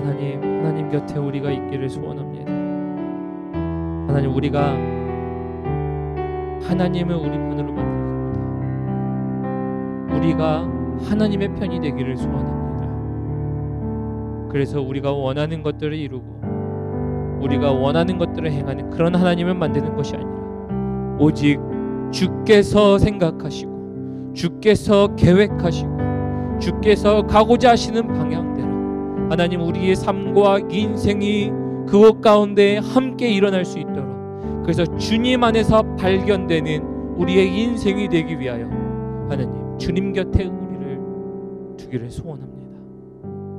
하나님 곁에 우리가 있기를 소원합니다. 하나님, 우리가 하나님을 우리 편으로 만들었습니다. 우리가 하나님의 편이 되기를 소원합니다. 그래서 우리가 원하는 것들을 이루고 우리가 원하는 것들을 행하는 그런 하나님을 만드는 것이 아니라 오직 주께서 생각하시고 주께서 계획하시고 주께서 가고자 하시는 방향대로 하나님, 우리의 삶과 인생이 그것 가운데 함께 일어날 수 있도록, 그래서 주님 안에서 발견되는 우리의 인생이 되기 위하여 하나님, 주님 곁에 우리를 두기를 소원합니다.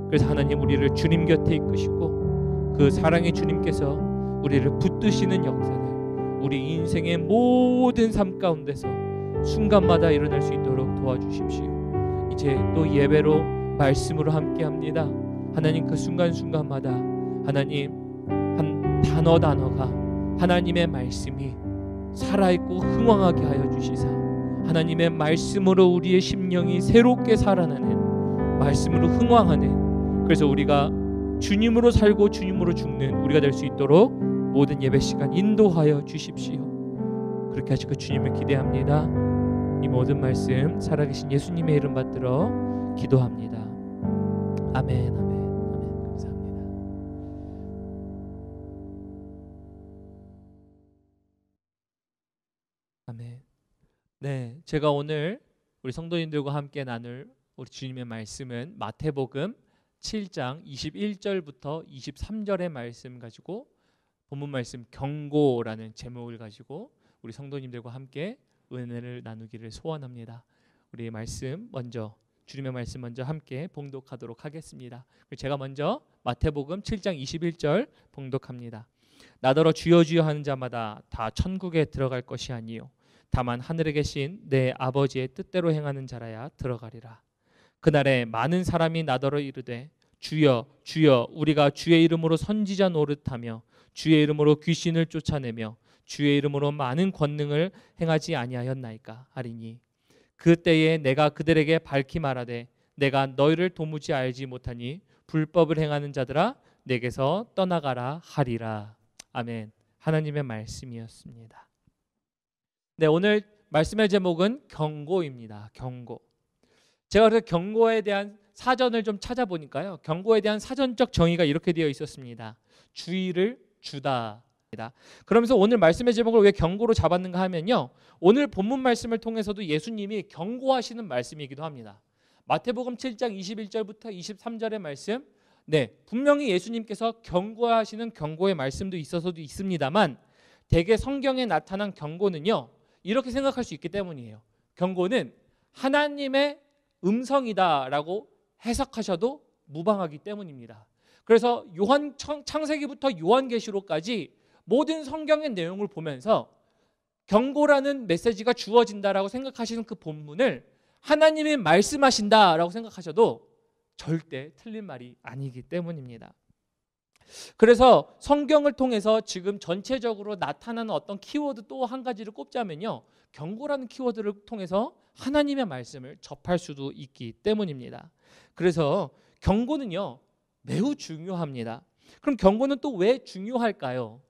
그래서 하나님, 우리를 주님 곁에 이끄시고 그 사랑의 주님께서 우리를 붙드시는 역사를 우리 인생의 모든 삶 가운데서 순간마다 일어날 수 있도록 도와주십시오. 이제 또 예배로 말씀으로 함께합니다. 하나님, 그 순간순간마다 하나님, 한 단어가 하나님의 말씀이 살아있고 흥왕하게 하여 주시사 하나님의 말씀으로 우리의 심령이 새롭게 살아나는, 말씀으로 흥왕하는, 그래서 우리가 주님으로 살고 주님으로 죽는 우리가 될 수 있도록 모든 예배 시간 인도하여 주십시오. 그렇게 하시고 주님을 기대합니다. 이 모든 말씀 살아계신 예수님의 이름 받들어 기도합니다. 아멘, 아멘, 아멘. 감사합니다. 아멘. 네, 제가 오늘 우리 성도님들과 함께 나눌 우리 주님의 말씀은 마태복음 7장 21절부터 23절의 말씀 가지고, 본문 말씀 경고라는 제목을 가지고 우리 성도님들과 함께 은혜를 나누기를 소원합니다. 우리의 말씀 먼저, 주님의 말씀 먼저 함께 봉독하도록 하겠습니다. 제가 먼저 마태복음 7장 21절 봉독합니다. 나더러 주여 주여 하는 자마다 다 천국에 들어갈 것이 아니요 다만 하늘에 계신 내 아버지의 뜻대로 행하는 자라야 들어가리라. 그날에 많은 사람이 나더러 이르되 주여 주여 우리가 주의 이름으로 선지자 노릇하며 주의 이름으로 귀신을 쫓아내며 주의 이름으로 많은 권능을 행하지 아니하였나이까 하리니, 그때에 내가 그들에게 밝히 말하되 내가 너희를 도무지 알지 못하니 불법을 행하는 자들아 내게서 떠나가라 하리라. 아멘. 하나님의 말씀이었습니다. 네, 오늘 말씀의 제목은 경고입니다. 경고. 제가 그래서 경고에 대한 사전을 좀 찾아보니까요, 경고에 대한 사전적 정의가 이렇게 되어 있었습니다. 주의를 주다. 그러면서 오늘 말씀의 제목을 왜 경고로 잡았는가 하면요, 오늘 본문 말씀을 통해서도 예수님이 경고하시는 말씀이기도 합니다. 마태복음 7장 21절부터 23절의 말씀, 네, 분명히 예수님께서 경고하시는 경고의 말씀도 있어서도 있습니다만, 대개 성경에 나타난 경고는요, 이렇게 생각할 수 있기 때문이에요. 경고는 하나님의 음성이다라고 해석하셔도 무방하기 때문입니다. 그래서 창세기부터 요한계시록까지 모든 성경의 내용을 보면서 경고라는 메시지가 주어진다라고 생각하시는 그 본문을 하나님이 말씀하신다라고 생각하셔도 절대 틀린 말이 아니기 때문입니다. 그래서 성경을 통해서 지금 전체적으로 나타나는 어떤 키워드 또 한 가지를 꼽자면요, 경고라는 키워드를 통해서 하나님의 말씀을 접할 수도 있기 때문입니다. 그래서 경고는요 매우 중요합니다. 그럼 경고는 또 왜 중요할까요?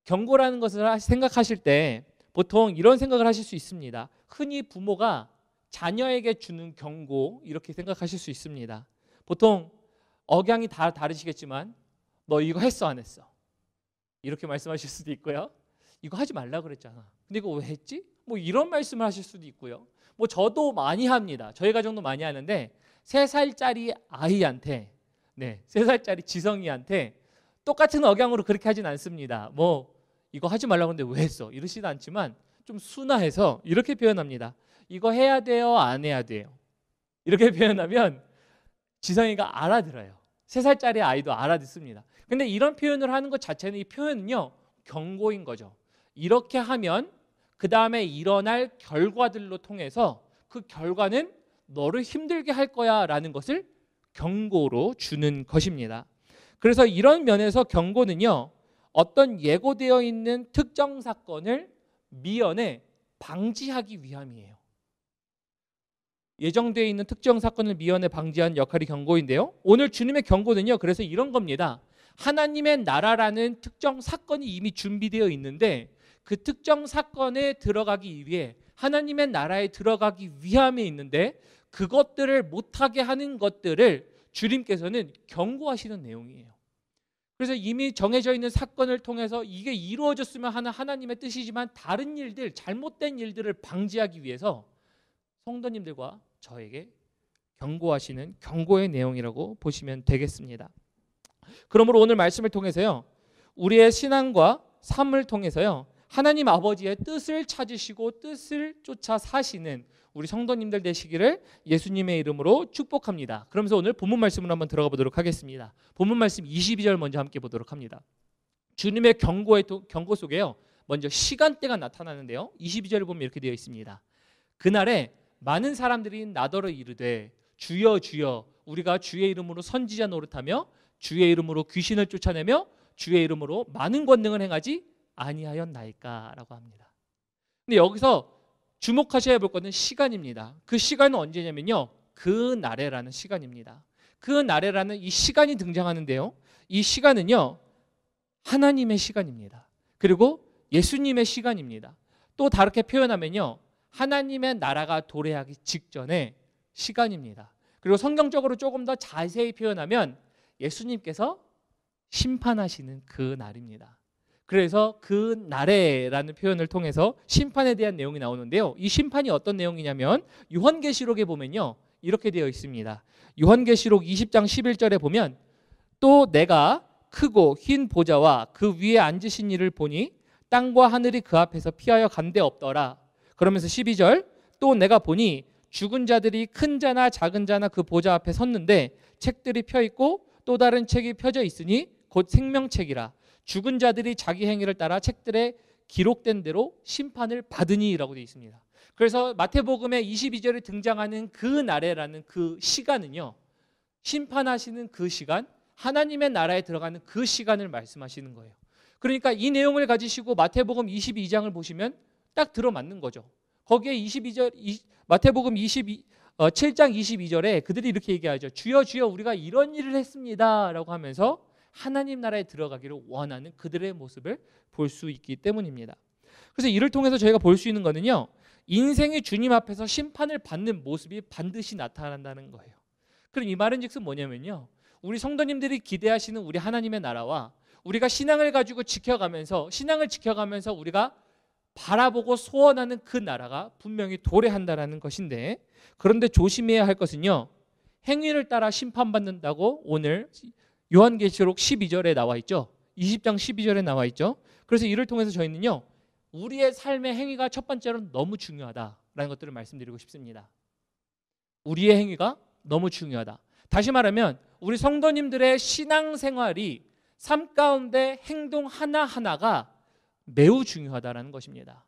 경고라는 것을 생각하실 때 보통 이런 생각을 하실 수 있습니다. 흔히 부모가 자녀에게 주는 경고, 이렇게 생각하실 수 있습니다. 보통 억양이 다 다르시겠지만 너 이거 했어 안 했어? 이렇게 말씀하실 수도 있고요. 이거 하지 말라 그랬잖아. 근데 이거 왜 했지? 뭐 이런 말씀을 하실 수도 있고요. 뭐 저도 많이 합니다. 저희 가정도 많이 하는데 3살짜리 아이한테, 네, 3살짜리 지성이한테 똑같은 억양으로 그렇게 하진 않습니다. 뭐 이거 하지 말라고 했는데 왜 했어? 이러진 않지만 좀 순화해서 이렇게 표현합니다. 이거 해야 돼요? 안 해야 돼요? 이렇게 표현하면 지성이가 알아들어요. 3살짜리 아이도 알아듣습니다. 근데 이런 표현을 하는 것 자체는, 이 표현은요 경고인 거죠. 이렇게 하면 그 다음에 일어날 결과들로 통해서 그 결과는 너를 힘들게 할 거야 라는 것을 경고로 주는 것입니다. 그래서 이런 면에서 경고는요, 어떤 예고되어 있는 특정 사건을 미연에 방지하기 위함이에요. 예정되어 있는 특정 사건을 미연에 방지하는 역할이 경고인데요. 오늘 주님의 경고는요. 그래서 이런 겁니다. 하나님의 나라라는 특정 사건이 이미 준비되어 있는데 그 특정 사건에 들어가기 위해 하나님의 나라에 들어가기 위함에 있는데 그것들을 못하게 하는 것들을 주님께서는 경고하시는 내용이에요. 그래서 이미 정해져 있는 사건을 통해서 이게 이루어졌으면 하는 하나님의 뜻이지만 다른 일들, 잘못된 일들을 방지하기 위해서 성도님들과 저에게 경고하시는 경고의 내용이라고 보시면 되겠습니다. 그러므로 오늘 말씀을 통해서요, 우리의 신앙과 삶을 통해서요, 하나님 아버지의 뜻을 찾으시고 뜻을 쫓아 사시는 우리 성도님들 되시기를 예수님의 이름으로 축복합니다. 그러면서 오늘 본문 말씀으로 한번 들어가 보도록 하겠습니다. 본문 말씀 22절 먼저 함께 보도록 합니다. 주님의 경고 속에요, 먼저 시간대가 나타나는데요. 22절을 보면 이렇게 되어 있습니다. 그날에 많은 사람들이 나더러 이르되 주여 주여 우리가 주의 이름으로 선지자 노릇하며 주의 이름으로 귀신을 쫓아내며 주의 이름으로 많은 권능을 행하지 아니하였나이까라고 합니다. 근데 여기서 주목하셔야 볼 것은 시간입니다. 그 시간은 언제냐면요, 그 날에라는 시간입니다. 그 날에라는 이 시간이 등장하는데요, 이 시간은요 하나님의 시간입니다. 그리고 예수님의 시간입니다. 또 다르게 표현하면요, 하나님의 나라가 도래하기 직전의 시간입니다. 그리고 성경적으로 조금 더 자세히 표현하면 예수님께서 심판하시는 그 날입니다. 그래서 그 날에라는 표현을 통해서 심판에 대한 내용이 나오는데요, 이 심판이 어떤 내용이냐면 요한계시록에 보면요 이렇게 되어 있습니다. 요한계시록 20장 11절에 보면 또 내가 크고 흰 보좌와 그 위에 앉으신 이를 보니 땅과 하늘이 그 앞에서 피하여 간데 없더라. 그러면서 12절 또 내가 보니 죽은 자들이 큰 자나 작은 자나 그 보좌 앞에 섰는데 책들이 펴 있고 또 다른 책이 펴져 있으니 곧 생명책이라. 죽은 자들이 자기 행위를 따라 책들에 기록된 대로 심판을 받으니라고 되어 있습니다. 그래서 마태복음의 22절에 등장하는 그 날에라는 그 시간은요, 심판하시는 그 시간, 하나님의 나라에 들어가는 그 시간을 말씀하시는 거예요. 그러니까 이 내용을 가지시고 마태복음 22장을 보시면 딱 들어맞는 거죠. 거기에 22절 마태복음 7장 22절에 그들이 이렇게 얘기하죠. 주여 주여 우리가 이런 일을 했습니다 라고 하면서 하나님 나라에 들어가기를 원하는 그들의 모습을 볼 수 있기 때문입니다. 그래서 이를 통해서 저희가 볼 수 있는 것은요, 인생이 주님 앞에서 심판을 받는 모습이 반드시 나타난다는 거예요. 그럼 이 말은 즉슨 뭐냐면요, 우리 성도님들이 기대하시는 우리 하나님의 나라와 우리가 신앙을 가지고 신앙을 지켜가면서 우리가 바라보고 소원하는 그 나라가 분명히 도래한다는 것인데, 그런데 조심해야 할 것은요, 행위를 따라 심판받는다고 오늘 요한계시록 12절에 나와 있죠. 20장 12절에 나와 있죠. 그래서 이를 통해서 저희는요, 우리의 삶의 행위가 첫 번째로 너무 중요하다라는 것들을 말씀드리고 싶습니다. 우리의 행위가 너무 중요하다. 다시 말하면 우리 성도님들의 신앙생활이 삶 가운데 행동 하나하나가 매우 중요하다는 것입니다.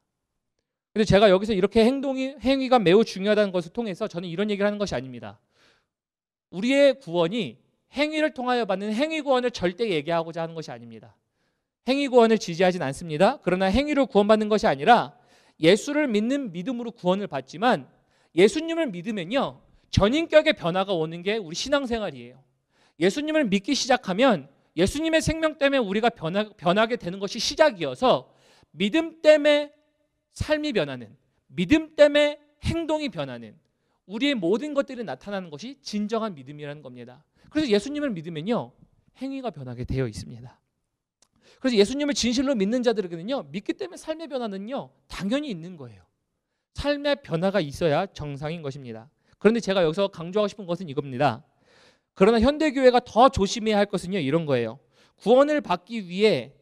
근데 제가 여기서 이렇게 행위가 매우 중요하다는 것을 통해서 저는 이런 얘기를 하는 것이 아닙니다. 우리의 구원이 행위를 통하여 받는 행위 구원을 절대 얘기하고자 하는 것이 아닙니다. 행위 구원을 지지하진 않습니다. 그러나 행위로 구원받는 것이 아니라 예수를 믿는 믿음으로 구원을 받지만 예수님을 믿으면요, 전인격의 변화가 오는 게 우리 신앙생활이에요. 예수님을 믿기 시작하면 예수님의 생명 때문에 우리가 변하게 되는 것이 시작이어서 믿음 때문에 삶이 변하는, 믿음 때문에 행동이 변하는 우리의 모든 것들이 나타나는 것이 진정한 믿음이라는 겁니다. 그래서 예수님을 믿으면요, 행위가 변하게 되어 있습니다. 그래서 예수님을 진실로 믿는 자들에게는요, 믿기 때문에 삶의 변화는요 당연히 있는 거예요. 삶의 변화가 있어야 정상인 것입니다. 그런데 제가 여기서 강조하고 싶은 것은 이겁니다. 그러나 현대교회가 더 조심해야 할 것은요, 이런 거예요. 구원을 받기 위해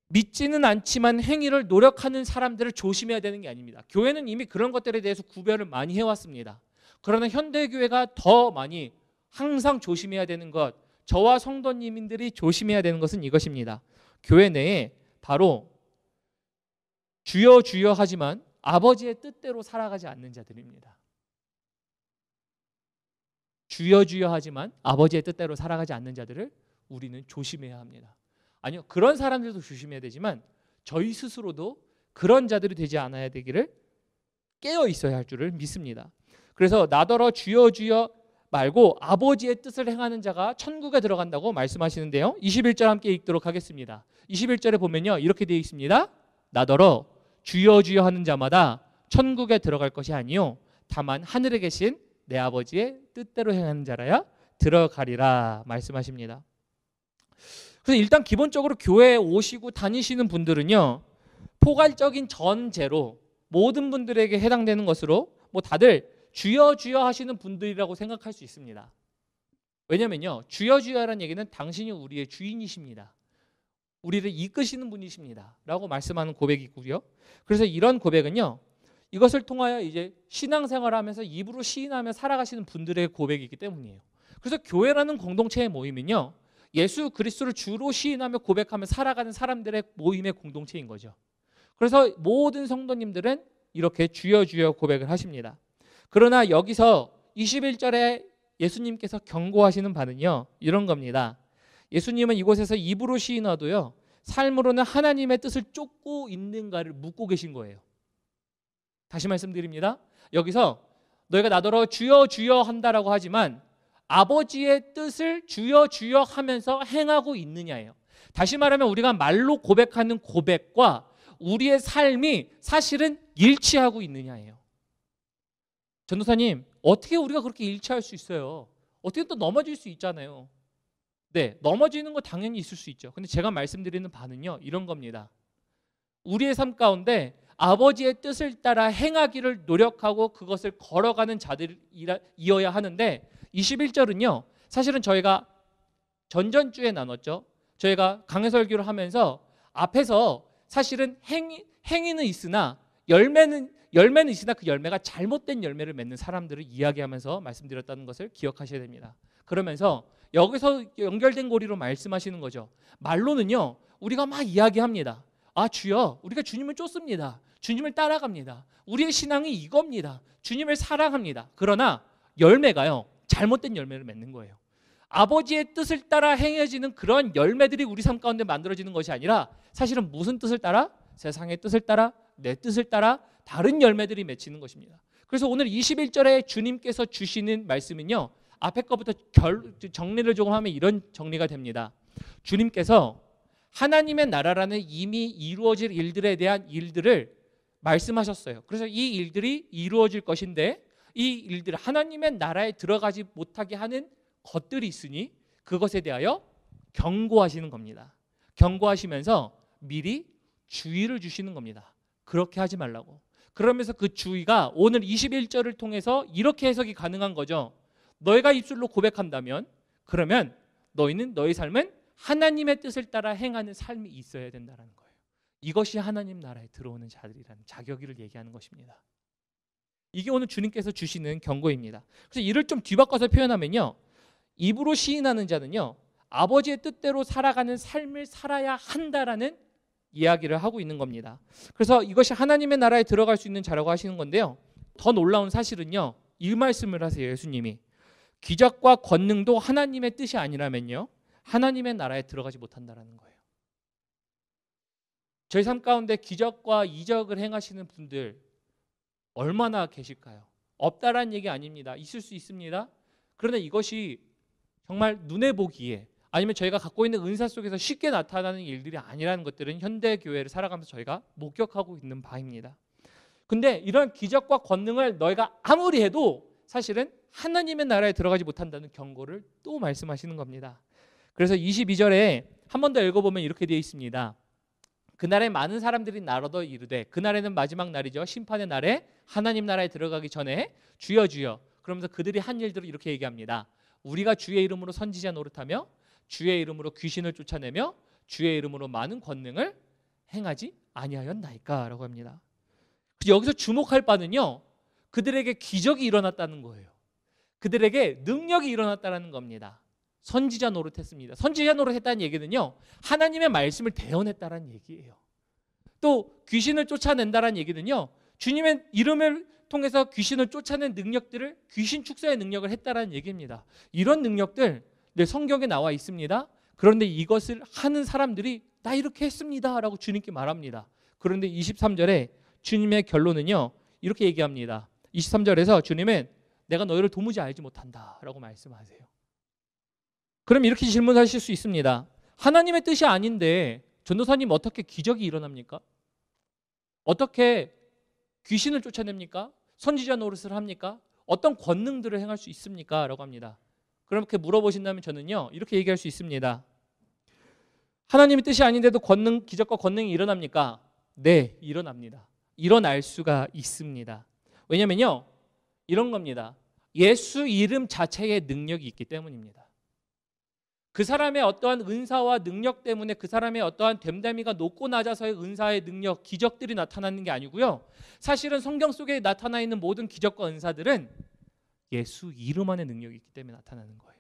믿지는 않지만 행위를 노력하는 사람들을 조심해야 되는 게 아닙니다. 교회는 이미 그런 것들에 대해서 구별을 많이 해왔습니다. 그러나 현대교회가 더 많이 항상 조심해야 되는 것, 저와 성도님들이 조심해야 되는 것은 이것입니다. 교회 내에 바로 주여 주여 하지만 아버지의 뜻대로 살아가지 않는 자들입니다. 주여 주여 하지만 아버지의 뜻대로 살아가지 않는 자들을 우리는 조심해야 합니다. 아니요, 그런 사람들도 조심해야 되지만 저희 스스로도 그런 자들이 되지 않아야 되기를 깨어 있어야 할 줄을 믿습니다. 그래서 나더러 주여 주여 말고 아버지의 뜻을 행하는 자가 천국에 들어간다고 말씀하시는데요. 21절 함께 읽도록 하겠습니다. 21절에 보면요, 이렇게 되어 있습니다. 나더러 주여 주여 하는 자마다 천국에 들어갈 것이 아니요 다만 하늘에 계신 내 아버지의 뜻대로 행하는 자라야 들어가리라 말씀하십니다. 그래서 일단 기본적으로 교회에 오시고 다니시는 분들은요, 포괄적인 전제로 모든 분들에게 해당되는 것으로 뭐 다들 주여 주여 하시는 분들이라고 생각할 수 있습니다. 왜냐면요, 주여 주여라는 얘기는 당신이 우리의 주인이십니다. 우리를 이끄시는 분이십니다 라고 말씀하는 고백이고요. 그래서 이런 고백은요, 이것을 통하여 이제 신앙생활을 하면서 입으로 시인하며 살아가시는 분들의 고백이기 때문이에요. 그래서 교회라는 공동체의 모임은요, 예수 그리스도를 주로 시인하며 고백하며 살아가는 사람들의 모임의 공동체인 거죠. 그래서 모든 성도님들은 이렇게 주여 주여 고백을 하십니다. 그러나 여기서 21절에 예수님께서 경고하시는 바는요, 이런 겁니다. 예수님은 이곳에서 입으로 시인하도요, 삶으로는 하나님의 뜻을 쫓고 있는가를 묻고 계신 거예요. 다시 말씀드립니다. 여기서 너희가 나더러 주여 주여 한다라고 하지만 아버지의 뜻을 주여 주여 하면서 행하고 있느냐예요. 다시 말하면 우리가 말로 고백하는 고백과 우리의 삶이 사실은 일치하고 있느냐예요. 전도사님, 어떻게 우리가 그렇게 일치할 수 있어요? 어떻게 또 넘어질 수 있잖아요. 네, 넘어지는 거 당연히 있을 수 있죠. 근데 제가 말씀드리는 바는요, 이런 겁니다. 우리의 삶 가운데 아버지의 뜻을 따라 행하기를 노력하고 그것을 걸어가는 자들이어야 하는데, 21절은요, 사실은 저희가 전전주에 나눴죠. 저희가 강해설교를 하면서 앞에서 사실은 행위는 있으나 열매는 있으나 그 열매가 잘못된 열매를 맺는 사람들을 이야기하면서 말씀드렸다는 것을 기억하셔야 됩니다. 그러면서 여기서 연결된 고리로 말씀하시는 거죠. 말로는요, 우리가 막 이야기합니다. 아, 주여, 우리가 주님을 쫓습니다. 주님을 따라갑니다. 우리의 신앙이 이겁니다. 주님을 사랑합니다. 그러나 열매가요, 잘못된 열매를 맺는 거예요. 아버지의 뜻을 따라 행해지는 그런 열매들이 우리 삶 가운데 만들어지는 것이 아니라 사실은 무슨 뜻을 따라? 세상의 뜻을 따라, 내 뜻을 따라 다른 열매들이 맺히는 것입니다. 그래서 오늘 21절에 주님께서 주시는 말씀은요, 앞에 거부터 정리를 조금 하면 이런 정리가 됩니다. 주님께서 하나님의 나라라는 이미 이루어질 일들에 대한 일들을 말씀하셨어요. 그래서 이 일들이 이루어질 것인데, 이 일들, 하나님의 나라에 들어가지 못하게 하는 것들이 있으니 그것에 대하여 경고하시는 겁니다. 경고하시면서 미리 주의를 주시는 겁니다. 그렇게 하지 말라고. 그러면서 그 주의가 오늘 21절을 통해서 이렇게 해석이 가능한 거죠. 너희가 입술로 고백한다면, 그러면 너희는, 너희 삶은 하나님의 뜻을 따라 행하는 삶이 있어야 된다는 거예요. 이것이 하나님 나라에 들어오는 자들이라는 자격을 얘기하는 것입니다. 이게 오늘 주님께서 주시는 경고입니다. 그래서 이를 좀 뒤바꿔서 표현하면요, 입으로 시인하는 자는요, 아버지의 뜻대로 살아가는 삶을 살아야 한다라는 이야기를 하고 있는 겁니다. 그래서 이것이 하나님의 나라에 들어갈 수 있는 자라고 하시는 건데요, 더 놀라운 사실은요, 이 말씀을 하세요. 예수님이 기적과 권능도 하나님의 뜻이 아니라면요, 하나님의 나라에 들어가지 못한다라는 거예요. 저희 삶 가운데 기적과 이적을 행하시는 분들 얼마나 계실까요? 없다라는 얘기 아닙니다. 있을 수 있습니다. 그러나 이것이 정말 눈에 보기에, 아니면 저희가 갖고 있는 은사 속에서 쉽게 나타나는 일들이 아니라는 것들은 현대 교회를 살아가면서 저희가 목격하고 있는 바입니다. 근데 이런 기적과 권능을 너희가 아무리 해도 사실은 하나님의 나라에 들어가지 못한다는 경고를 또 말씀하시는 겁니다. 그래서 22절에 한 번 더 읽어보면 이렇게 되어 있습니다. 그날에 많은 사람들이 나더러 이르되, 그날에는 마지막 날이죠. 심판의 날에 하나님 나라에 들어가기 전에 주여 주여, 그러면서 그들이 한 일들을 이렇게 얘기합니다. 우리가 주의 이름으로 선지자 노릇하며 주의 이름으로 귀신을 쫓아내며 주의 이름으로 많은 권능을 행하지 아니하였나이까 라고 합니다. 여기서 주목할 바는요, 그들에게 기적이 일어났다는 거예요. 그들에게 능력이 일어났다는 겁니다. 선지자 노릇했습니다. 선지자 노릇했다는 얘기는요, 하나님의 말씀을 대언했다는 얘기예요. 또 귀신을 쫓아낸다는 얘기는요, 주님의 이름을 통해서 귀신을 쫓아낸 능력들을, 귀신 축사의 능력을 했다는 얘기입니다. 이런 능력들 성경에 나와 있습니다. 그런데 이것을 하는 사람들이 나 이렇게 했습니다 라고 주님께 말합니다. 그런데 23절에 주님의 결론은요, 이렇게 얘기합니다. 23절에서 주님은 내가 너희를 도무지 알지 못한다라고 말씀하세요. 그럼 이렇게 질문하실 수 있습니다. 하나님의 뜻이 아닌데 전도사님 어떻게 기적이 일어납니까? 어떻게 귀신을 쫓아냅니까? 선지자 노릇을 합니까? 어떤 권능들을 행할 수 있습니까? 라고 합니다. 그렇게 물어보신다면 저는요 이렇게 얘기할 수 있습니다. 하나님의 뜻이 아닌데도 기적과 권능이 일어납니까? 네, 일어납니다. 일어날 수가 있습니다. 왜냐면요 이런 겁니다. 예수 이름 자체의 능력이 있기 때문입니다. 그 사람의 어떠한 은사와 능력 때문에 그 사람의 어떠한 됨됨이가 높고 낮아서의 은사의 능력, 기적들이 나타나는 게 아니고요. 사실은 성경 속에 나타나 있는 모든 기적과 은사들은 예수 이름 안의 능력이 있기 때문에 나타나는 거예요.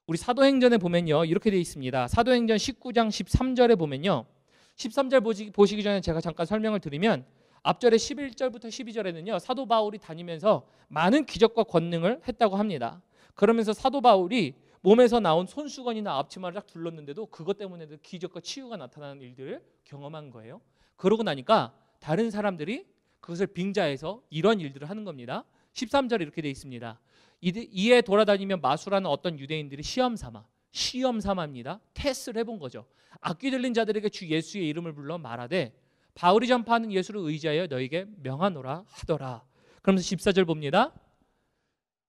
우리 사도행전에 보면요. 이렇게 되어 있습니다. 사도행전 19장 13절에 보면요. 13절 보시기 전에 제가 잠깐 설명을 드리면 앞절에 11절부터 12절에는요. 사도 바울이 다니면서 많은 기적과 권능을 했다고 합니다. 그러면서 사도 바울이 몸에서 나온 손수건이나 앞치마를 딱 둘렀는데도 그것 때문에도 기적과 치유가 나타나는 일들을 경험한 거예요. 그러고 나니까 다른 사람들이 그것을 빙자해서 이런 일들을 하는 겁니다. 13절에 이렇게 되어 있습니다. 이에 돌아다니며 마술하는 어떤 유대인들이 시험 삼아입니다. 테스트를 해본 거죠. 악귀 들린 자들에게 주 예수의 이름을 불러 말하되 바울이 전파하는 예수를 의지하여 너에게 명하노라 하더라. 그러면서 14절 봅니다.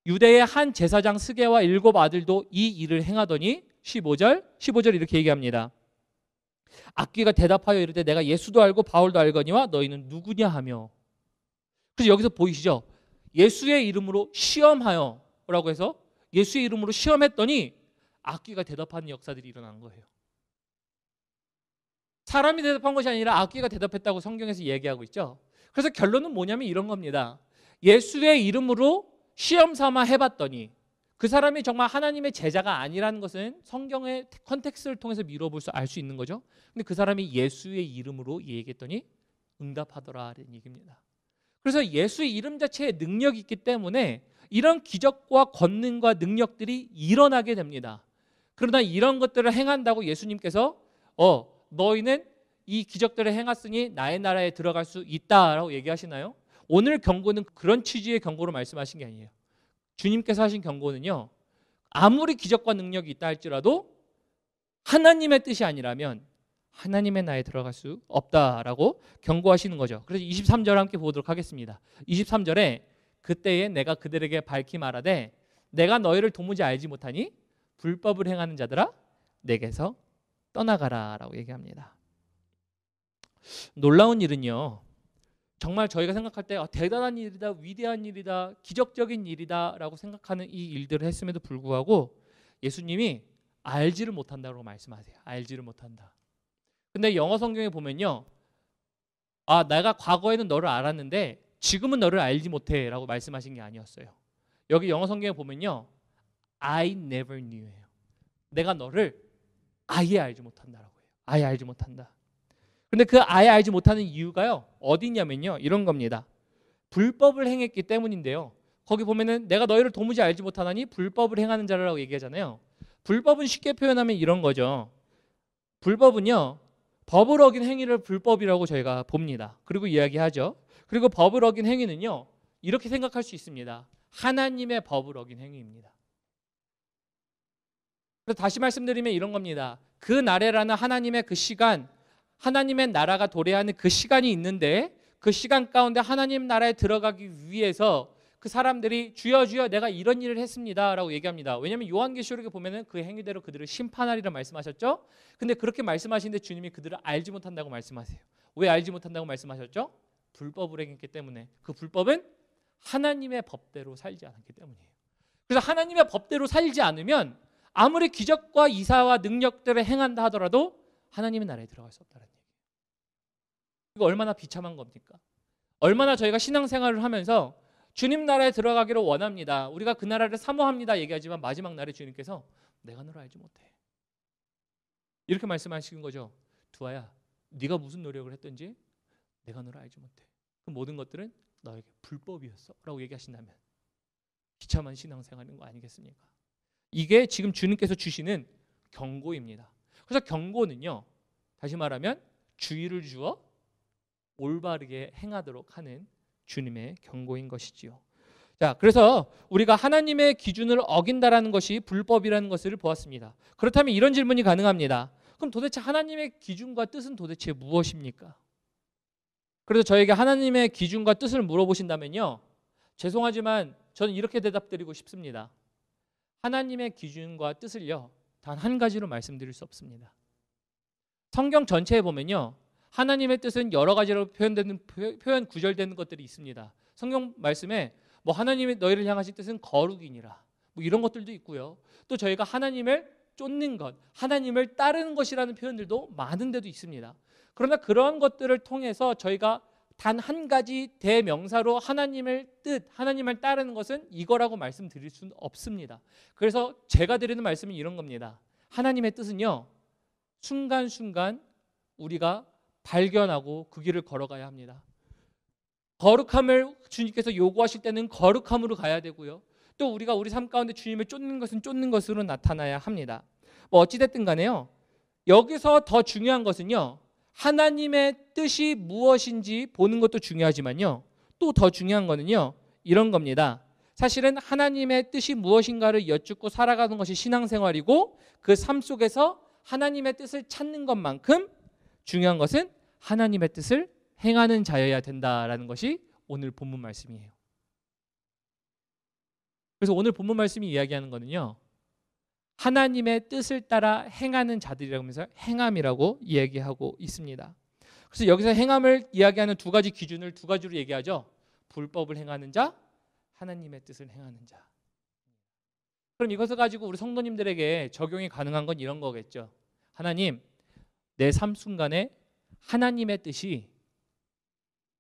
유대의 한 제사장 스게와 7 아들도 이 일을 행하더니 15절 이렇게 얘기합니다. 악귀가 대답하여 이르되 내가 예수도 알고 바울도 알거니와 너희는 누구냐 하며. 그래서 여기서 보이시죠? 예수의 이름으로 시험하여 라고 해서 예수의 이름으로 시험했더니 악귀가 대답하는 역사들이 일어난 거예요. 사람이 대답한 것이 아니라 악귀가 대답했다고 성경에서 얘기하고 있죠. 그래서 결론은 뭐냐면 이런 겁니다. 예수의 이름으로 시험 삼아 해봤더니 그 사람이 정말 하나님의 제자가 아니라는 것은 성경의 컨텍스트를 통해서 밀어볼 수 알 수 있는 거죠. 근데 그 사람이 예수의 이름으로 얘기했더니 응답하더라라는 얘기입니다. 그래서 예수의 이름 자체에 능력이 있기 때문에 이런 기적과 권능과 능력들이 일어나게 됩니다. 그러나 이런 것들을 행한다고 예수님께서 너희는 이 기적들을 행했으니 나의 나라에 들어갈 수 있다라고 얘기하시나요? 오늘 경고는 그런 취지의 경고로 말씀하신 게 아니에요. 주님께서 하신 경고는요. 아무리 기적과 능력이 있다 할지라도 하나님의 뜻이 아니라면 하나님의 나라에 들어갈 수 없다라고 경고하시는 거죠. 그래서 23절 함께 보도록 하겠습니다. 23절에 그때에 내가 그들에게 밝히 말하되 내가 너희를 도무지 알지 못하니 불법을 행하는 자들아 내게서 떠나가라 라고 얘기합니다. 놀라운 일은요. 정말 저희가 생각할 때 대단한 일이다, 위대한 일이다, 기적적인 일이다 라고 생각하는 이 일들을 했음에도 불구하고 예수님이 알지를 못한다고 말씀하세요. 알지를 못한다. 근데 영어 성경에 보면요. 내가 과거에는 너를 알았는데 지금은 너를 알지 못해 라고 말씀하신 게 아니었어요. 여기 영어 성경에 보면요. I never knew예요. 내가 너를 아예 알지 못한다라고 해요. 아예 알지 못한다. 근데 그 아예 알지 못하는 이유가요. 어디 있냐면요. 이런 겁니다. 불법을 행했기 때문인데요. 거기 보면은 내가 너희를 도무지 알지 못하나니 불법을 행하는 자라고 얘기하잖아요. 불법은 쉽게 표현하면 이런 거죠. 불법은요. 법을 어긴 행위를 불법이라고 저희가 봅니다. 그리고 이야기하죠. 그리고 법을 어긴 행위는요. 이렇게 생각할 수 있습니다. 하나님의 법을 어긴 행위입니다. 그래서 다시 말씀드리면 이런 겁니다. 그 나라라는 하나님의 그 시간, 하나님의 나라가 도래하는 그 시간이 있는데 그 시간 가운데 하나님 나라에 들어가기 위해서 그 사람들이 주여 주여 내가 이런 일을 했습니다 라고 얘기합니다. 왜냐하면 요한계시록에 보면은 그 행위대로 그들을 심판하리라 말씀하셨죠. 근데 그렇게 말씀하시는데 주님이 그들을 알지 못한다고 말씀하세요. 왜 알지 못한다고 말씀하셨죠? 불법을 행했기 때문에. 그 불법은 하나님의 법대로 살지 않았기 때문이에요. 그래서 하나님의 법대로 살지 않으면 아무리 기적과 이사와 능력들을 행한다 하더라도 하나님의 나라에 들어갈 수 없다는 얘기예요. 이거 얼마나 비참한 겁니까? 얼마나 저희가 신앙생활을 하면서 주님 나라에 들어가기를 원합니다. 우리가 그 나라를 사모합니다 얘기하지만 마지막 날에 주님께서 내가 너를 알지 못해. 이렇게 말씀하시는 거죠. 두아야, 네가 무슨 노력을 했든지 내가 너를 알지 못해. 그 모든 것들은 너에게 불법이었어 라고 얘기하신다면 비참한 신앙생활인 거 아니겠습니까? 이게 지금 주님께서 주시는 경고입니다. 그래서 경고는요. 다시 말하면 주의를 주어 올바르게 행하도록 하는 주님의 경고인 것이지요. 자, 그래서 우리가 하나님의 기준을 어긴다라는 것이 불법이라는 것을 보았습니다. 그렇다면 이런 질문이 가능합니다. 그럼 도대체 하나님의 기준과 뜻은 도대체 무엇입니까? 그래서 저에게 하나님의 기준과 뜻을 물어보신다면요, 죄송하지만 저는 이렇게 대답드리고 싶습니다. 하나님의 기준과 뜻을요, 단 한 가지로 말씀드릴 수 없습니다. 성경 전체에 보면요, 하나님의 뜻은 여러 가지로 표현 구절되는 것들이 있습니다. 성경 말씀에 뭐 하나님의 너희를 향하신 뜻은 거룩이니라, 뭐 이런 것들도 있고요. 또 저희가 하나님을 쫓는 것, 하나님을 따르는 것이라는 표현들도 많은 데도 있습니다. 그러나 그러한 것들을 통해서 저희가 단 한 가지 대명사로 하나님의 뜻, 하나님을 따르는 것은 이거라고 말씀드릴 수는 없습니다. 그래서 제가 드리는 말씀은 이런 겁니다. 하나님의 뜻은요, 순간순간 우리가 발견하고 그 길을 걸어가야 합니다. 거룩함을 주님께서 요구하실 때는 거룩함으로 가야 되고요. 또 우리가 우리 삶 가운데 주님을 쫓는 것은 쫓는 것으로 나타나야 합니다. 뭐 어찌됐든 간에요, 여기서 더 중요한 것은요, 하나님의 뜻이 무엇인지 보는 것도 중요하지만요, 또 더 중요한 거는요, 이런 겁니다. 사실은 하나님의 뜻이 무엇인가를 여쭙고 살아가는 것이 신앙생활이고, 그 삶 속에서 하나님의 뜻을 찾는 것만큼 중요한 것은 하나님의 뜻을 행하는 자여야 된다라는 것이 오늘 본문 말씀이에요. 그래서 오늘 본문 말씀이 이야기하는 거는요, 하나님의 뜻을 따라 행하는 자들이라고 하면서 행함이라고 이야기하고 있습니다. 그래서 여기서 행함을 이야기하는 두 가지 기준을 두 가지로 얘기하죠. 불법을 행하는 자, 하나님의 뜻을 행하는 자. 그럼 이것을 가지고 우리 성도님들에게 적용이 가능한 건 이런 거겠죠. 하나님, 내 삶 순간에 하나님의 뜻이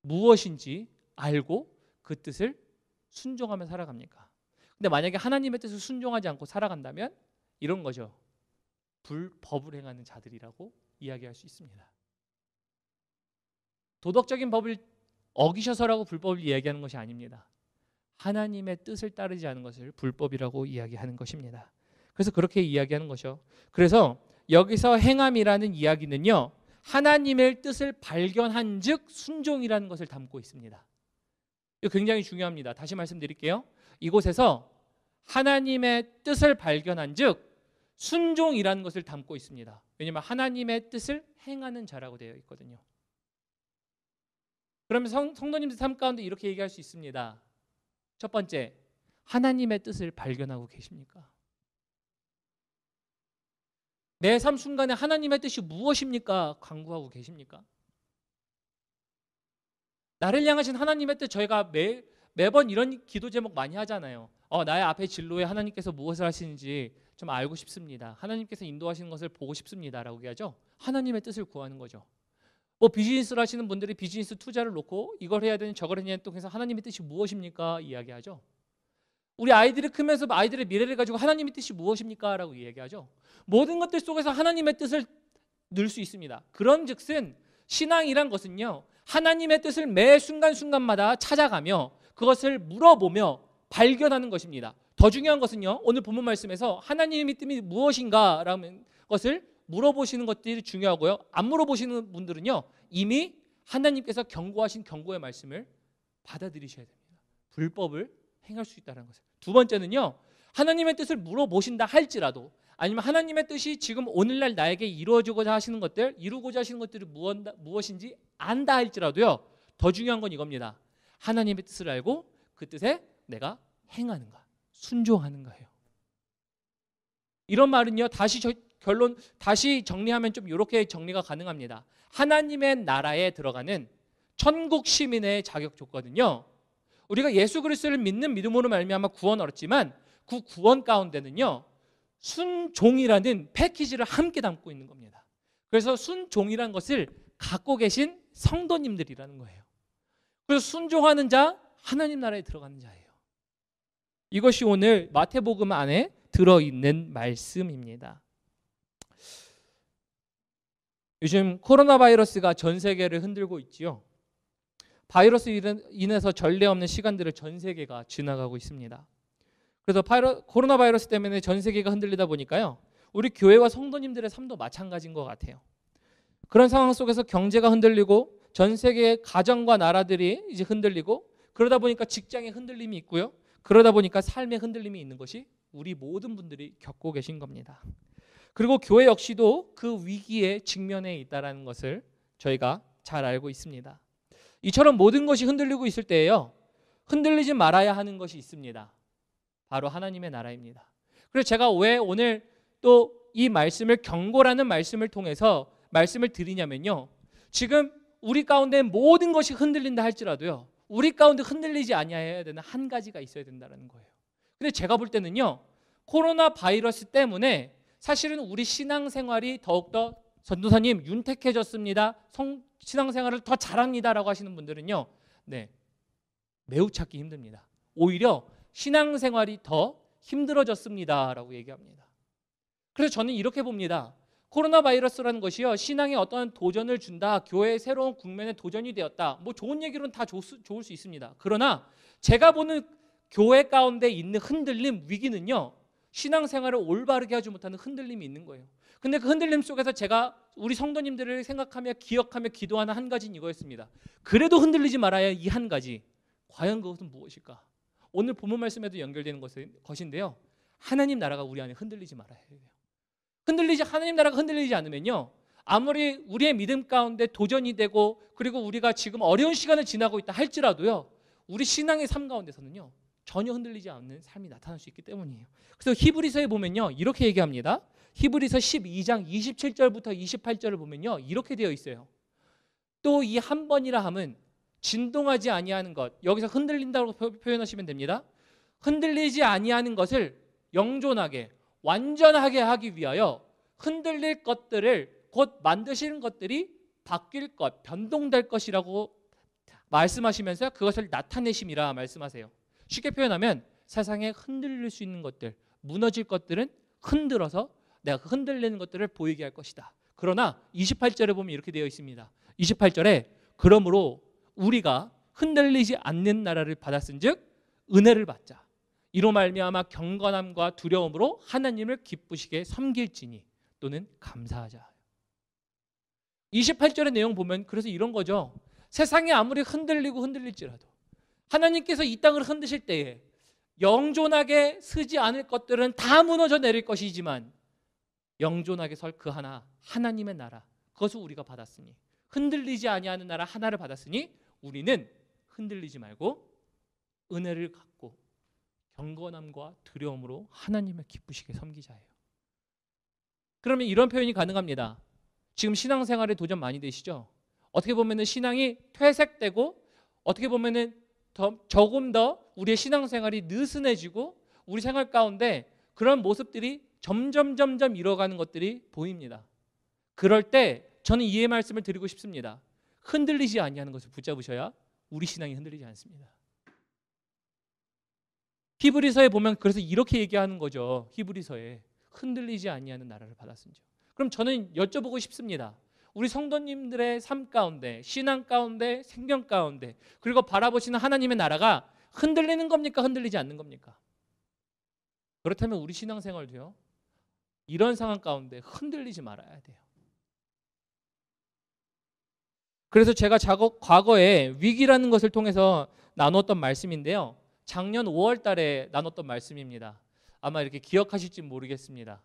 무엇인지 알고 그 뜻을 순종하며 살아갑니까? 근데 만약에 하나님의 뜻을 순종하지 않고 살아간다면 이런 거죠. 불법을 행하는 자들이라고 이야기할 수 있습니다. 도덕적인 법을 어기셔서라고 불법을 이야기하는 것이 아닙니다. 하나님의 뜻을 따르지 않은 것을 불법이라고 이야기하는 것입니다. 그래서 그렇게 이야기하는 것이죠. 그래서 여기서 행함이라는 이야기는요, 하나님의 뜻을 발견한 즉 순종이라는 것을 담고 있습니다. 이거 굉장히 중요합니다. 다시 말씀드릴게요. 이곳에서 하나님의 뜻을 발견한 즉 순종이라는 것을 담고 있습니다. 왜냐하면 하나님의 뜻을 행하는 자라고 되어 있거든요. 그러면 성도님들 삶 가운데 이렇게 얘기할 수 있습니다. 첫 번째, 하나님의 뜻을 발견하고 계십니까? 내 삶 순간에 하나님의 뜻이 무엇입니까? 강구하고 계십니까? 나를 향하신 하나님의 뜻, 저희가 매번 이런 기도 제목 많이 하잖아요. 나의 앞에 진로에 하나님께서 무엇을 하시는지 좀 알고 싶습니다. 하나님께서 인도하시는 것을 보고 싶습니다 라고 얘기하죠. 하나님의 뜻을 구하는 거죠. 뭐 비즈니스를 하시는 분들이 비즈니스 투자를 놓고 이걸 해야 되는 저걸 해야 되는 또 해서 하나님의 뜻이 무엇입니까? 이야기하죠. 우리 아이들이 크면서 아이들의 미래를 가지고 하나님의 뜻이 무엇입니까? 라고 이야기하죠. 모든 것들 속에서 하나님의 뜻을 넣을 수 있습니다. 그런즉슨 신앙이란 것은요, 하나님의 뜻을 매 순간순간마다 찾아가며 그것을 물어보며 발견하는 것입니다. 더 중요한 것은요, 오늘 본문 말씀에서 하나님의 뜻이 무엇인가라는 것을 물어보시는 것들이 중요하고요. 안 물어보시는 분들은요, 이미 하나님께서 경고하신 경고의 말씀을 받아들이셔야 됩니다. 불법을 행할 수 있다는 것을. 두 번째는요, 하나님의 뜻을 물어보신다 할지라도, 아니면 하나님의 뜻이 지금 오늘날 나에게 이루어지고자 하시는 것들, 이루고자 하시는 것들이 무엇인지 안다 할지라도요, 더 중요한 건 이겁니다. 하나님의 뜻을 알고 그 뜻에 내가 행하는가, 순종하는가예요. 이런 말은요, 다시 정리하면 좀 이렇게 정리가 가능합니다. 하나님의 나라에 들어가는 천국 시민의 자격 조건은요, 우리가 예수 그리스도를 믿는 믿음으로 말미암아 구원을 얻었지만 그 구원 가운데는요, 순종이라는 패키지를 함께 담고 있는 겁니다. 그래서 순종이라는 것을 갖고 계신 성도님들이라는 거예요. 그래서 순종하는 자, 하나님 나라에 들어가는 자예요. 이것이 오늘 마태복음 안에 들어있는 말씀입니다. 요즘 코로나 바이러스가 전 세계를 흔들고 있지요. 바이러스로 인해서 전례 없는 시간들을 전 세계가 지나가고 있습니다. 그래서 코로나 바이러스 때문에 전 세계가 흔들리다 보니까요, 우리 교회와 성도님들의 삶도 마찬가지인 것 같아요. 그런 상황 속에서 경제가 흔들리고 전 세계의 가정과 나라들이 이제 흔들리고, 그러다 보니까 직장의 흔들림이 있고요. 그러다 보니까 삶의 흔들림이 있는 것이 우리 모든 분들이 겪고 계신 겁니다. 그리고 교회 역시도 그 위기에 직면해 있다는 것을 저희가 잘 알고 있습니다. 이처럼 모든 것이 흔들리고 있을 때에요, 흔들리지 말아야 하는 것이 있습니다. 바로 하나님의 나라입니다. 그래서 제가 왜 오늘 또 이 말씀을 경고라는 말씀을 통해서 말씀을 드리냐면요, 지금 우리 가운데 모든 것이 흔들린다 할지라도요, 우리 가운데 흔들리지 아니해야 되는 한 가지가 있어야 된다는 거예요. 근데 제가 볼 때는요, 코로나 바이러스 때문에 사실은 우리 신앙생활이 더욱더 전도사님 윤택해졌습니다, 신앙생활을 더 잘합니다라고 하시는 분들은요, 네, 매우 찾기 힘듭니다. 오히려 신앙생활이 더 힘들어졌습니다라고 얘기합니다. 그래서 저는 이렇게 봅니다. 코로나 바이러스라는 것이요, 신앙에 어떤 도전을 준다, 교회의 새로운 국면에 도전이 되었다, 뭐 좋은 얘기로는 다 좋을 수 있습니다. 그러나 제가 보는 교회 가운데 있는 흔들림, 위기는요, 신앙생활을 올바르게 하지 못하는 흔들림이 있는 거예요. 근데 그 흔들림 속에서 제가 우리 성도님들을 생각하며 기억하며 기도하는 한 가지는 이거였습니다. 그래도 흔들리지 말아야 이 한 가지. 과연 그것은 무엇일까? 오늘 본문 말씀에도 연결되는 것인데요, 하나님 나라가 우리 안에 흔들리지 말아야 해요. 하나님 나라가 흔들리지 않으면요, 아무리 우리의 믿음 가운데 도전이 되고 그리고 우리가 지금 어려운 시간을 지나고 있다 할지라도요, 우리 신앙의 삶 가운데서는요 전혀 흔들리지 않는 삶이 나타날 수 있기 때문이에요. 그래서 히브리서에 보면요 이렇게 얘기합니다. 히브리서 12장 27절부터 28절을 보면요 이렇게 되어 있어요. 또 이 한 번이라 함은 진동하지 아니하는 것, 여기서 흔들린다고 표현하시면 됩니다. 흔들리지 아니하는 것을 영존하게 완전하게 하기 위하여 흔들릴 것들을 곧 만드시는 것들이 바뀔 것, 변동될 것이라고 말씀하시면서 그것을 나타내심이라 말씀하세요. 쉽게 표현하면 세상에 흔들릴 수 있는 것들, 무너질 것들은 흔들어서 내가 그 흔들리는 것들을 보이게 할 것이다. 그러나 28절에 보면 이렇게 되어 있습니다. 28절에 그러므로 우리가 흔들리지 않는 나라를 받았은즉 은혜를 받자. 이로 말미암아 경건함과 두려움으로 하나님을 기쁘시게 섬길지니 또는 감사하자. 28절의 내용 보면 그래서 이런 거죠. 세상이 아무리 흔들리고 흔들릴지라도 하나님께서 이 땅을 흔드실 때에 영존하게 서지 않을 것들은 다 무너져 내릴 것이지만 영존하게 설 그 하나, 하나님의 나라, 그것을 우리가 받았으니, 흔들리지 아니하는 나라 하나를 받았으니 우리는 흔들리지 말고 은혜를 갖고 경건함과 두려움으로 하나님을 기쁘시게 섬기자예요. 그러면 이런 표현이 가능합니다. 지금 신앙생활에 도전 많이 되시죠? 어떻게 보면은 신앙이 퇴색되고 어떻게 보면은 조금 더 우리의 신앙생활이 느슨해지고 우리 생활 가운데 그런 모습들이 점점 이뤄가는 것들이 보입니다. 그럴 때 저는 이의 말씀을 드리고 싶습니다. 흔들리지 아니하는 것을 붙잡으셔야 우리 신앙이 흔들리지 않습니다. 히브리서에 보면 그래서 이렇게 얘기하는 거죠. 히브리서에 흔들리지 아니하는 나라를 받았은즉. 그럼 저는 여쭤보고 싶습니다. 우리 성도님들의 삶 가운데, 신앙 가운데, 생명 가운데, 그리고 바라보시는 하나님의 나라가 흔들리는 겁니까? 흔들리지 않는 겁니까? 그렇다면 우리 신앙생활도요, 이런 상황 가운데 흔들리지 말아야 돼요. 그래서 제가 과거에 위기라는 것을 통해서 나눴던 말씀인데요, 작년 5월 달에 나눴던 말씀입니다. 아마 이렇게 기억하실지 모르겠습니다.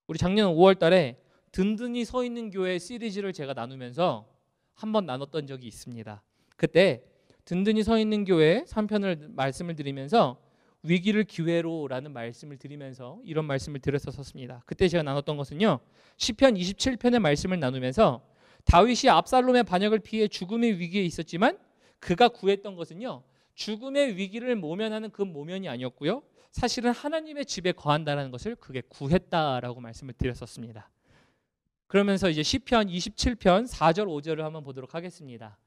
우리 작년 5월 달에 든든히 서 있는 교회 시리즈를 제가 나누면서 한번 나눴던 적이 있습니다. 그때 든든히 서 있는 교회 3편을 말씀을 드리면서 위기를 기회로라는 말씀을 드리면서 이런 말씀을 드렸었습니다. 그때 제가 나눴던 것은요, 시편 27편의 말씀을 나누면서 다윗이 압살롬의 반역을 피해 죽음의 위기에 있었지만 그가 구했던 것은요, 죽음의 위기를 모면하는 그 모면이 아니었고요, 사실은 하나님의 집에 거한다는 것을 그게 구했다라고 말씀을 드렸었습니다. 그러면서 이제 시편 27편 4절 5절을 한번 보도록 하겠습니다.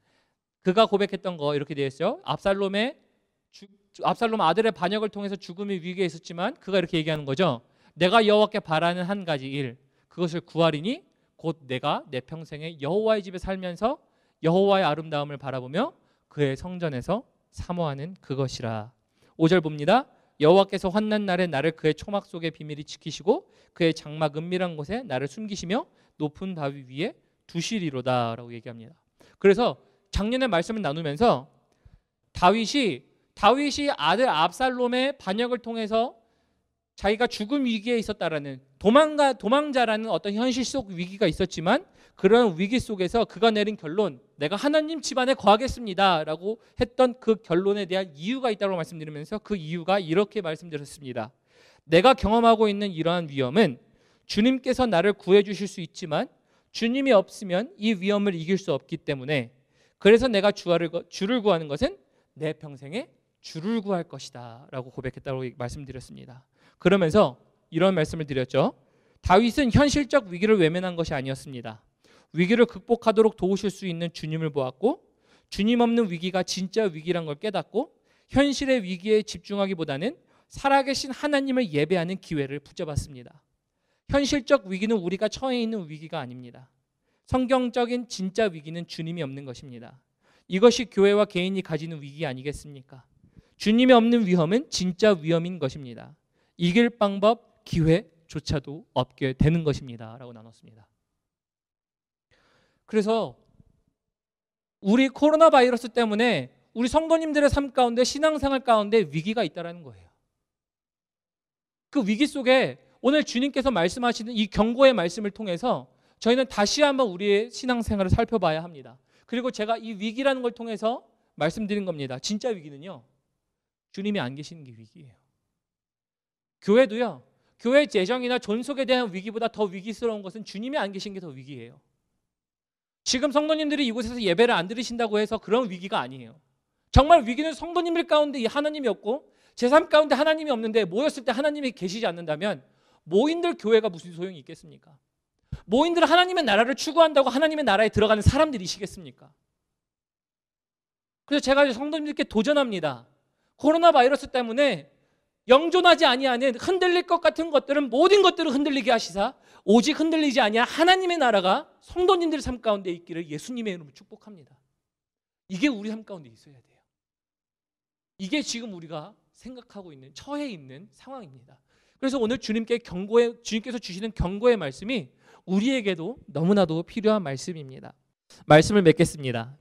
그가 고백했던 거 이렇게 되어 있어요. 압살롬 아들의 반역을 통해서 죽음의 위기에 있었지만 그가 이렇게 얘기하는 거죠. 내가 여호와께 바라는 한 가지 일, 그것을 구하리니 곧 내가 내 평생에 여호와의 집에 살면서 여호와의 아름다움을 바라보며 그의 성전에서 사모하는 그것이라. 5절 봅니다. 여호와께서 환난 날에 나를 그의 초막 속에 비밀히 지키시고 그의 장막 은밀한 곳에 나를 숨기시며 높은 바위 위에 두시리로다 라고 얘기합니다. 그래서 작년에 말씀을 나누면서 다윗이 다윗이 아들 압살롬의 반역을 통해서 자기가 죽음 위기에 있었다라는 도망자라는 어떤 현실 속 위기가 있었지만 그런 위기 속에서 그가 내린 결론, 내가 하나님 집안에 거하겠습니다 라고 했던 그 결론에 대한 이유가 있다고 말씀드리면서 그 이유가 이렇게 말씀드렸습니다. 내가 경험하고 있는 이러한 위험은 주님께서 나를 구해 주실 수 있지만 주님이 없으면 이 위험을 이길 수 없기 때문에, 그래서 내가 주를 구하는 것은 내 평생에 주를 구할 것이다 라고 고백했다고 말씀드렸습니다. 그러면서 이런 말씀을 드렸죠. 다윗은 현실적 위기를 외면한 것이 아니었습니다. 위기를 극복하도록 도우실 수 있는 주님을 보았고, 주님 없는 위기가 진짜 위기란 걸 깨닫고 현실의 위기에 집중하기보다는 살아계신 하나님을 예배하는 기회를 붙잡았습니다. 현실적 위기는 우리가 처해 있는 위기가 아닙니다. 성경적인 진짜 위기는 주님이 없는 것입니다. 이것이 교회와 개인이 가지는 위기 아니겠습니까? 주님이 없는 위험은 진짜 위험인 것입니다. 이길 방법, 기회조차도 없게 되는 것입니다 라고 나눴습니다. 그래서 우리 코로나 바이러스 때문에 우리 성도님들의 삶 가운데, 신앙생활 가운데 위기가 있다는 거예요. 그 위기 속에 오늘 주님께서 말씀하시는 이 경고의 말씀을 통해서 저희는 다시 한번 우리의 신앙생활을 살펴봐야 합니다. 그리고 제가 이 위기라는 걸 통해서 말씀드린 겁니다. 진짜 위기는요, 주님이 안 계시는 게 위기예요. 교회도요, 교회 재정이나 존속에 대한 위기보다 더 위기스러운 것은 주님이 안 계신 게 더 위기예요. 지금 성도님들이 이곳에서 예배를 안 드리신다고 해서 그런 위기가 아니에요. 정말 위기는 성도님들 가운데 하나님이 없고 제 삶 가운데 하나님이 없는데 모였을 때 하나님이 계시지 않는다면 모인들 교회가 무슨 소용이 있겠습니까? 모인들 하나님의 나라를 추구한다고 하나님의 나라에 들어가는 사람들이시겠습니까? 그래서 제가 성도님들께 도전합니다. 코로나 바이러스 때문에 영존하지 아니하는 흔들릴 것 같은 것들은 모든 것들을 흔들리게 하시사 오직 흔들리지 아니한 하나님의 나라가 성도님들 삶 가운데 있기를 예수님의 이름으로 축복합니다. 이게 우리 삶 가운데 있어야 돼요. 이게 지금 우리가 생각하고 있는, 처해 있는 상황입니다. 그래서 오늘 주님께서 주시는 경고의 말씀이 우리에게도 너무나도 필요한 말씀입니다. 말씀을 맺겠습니다.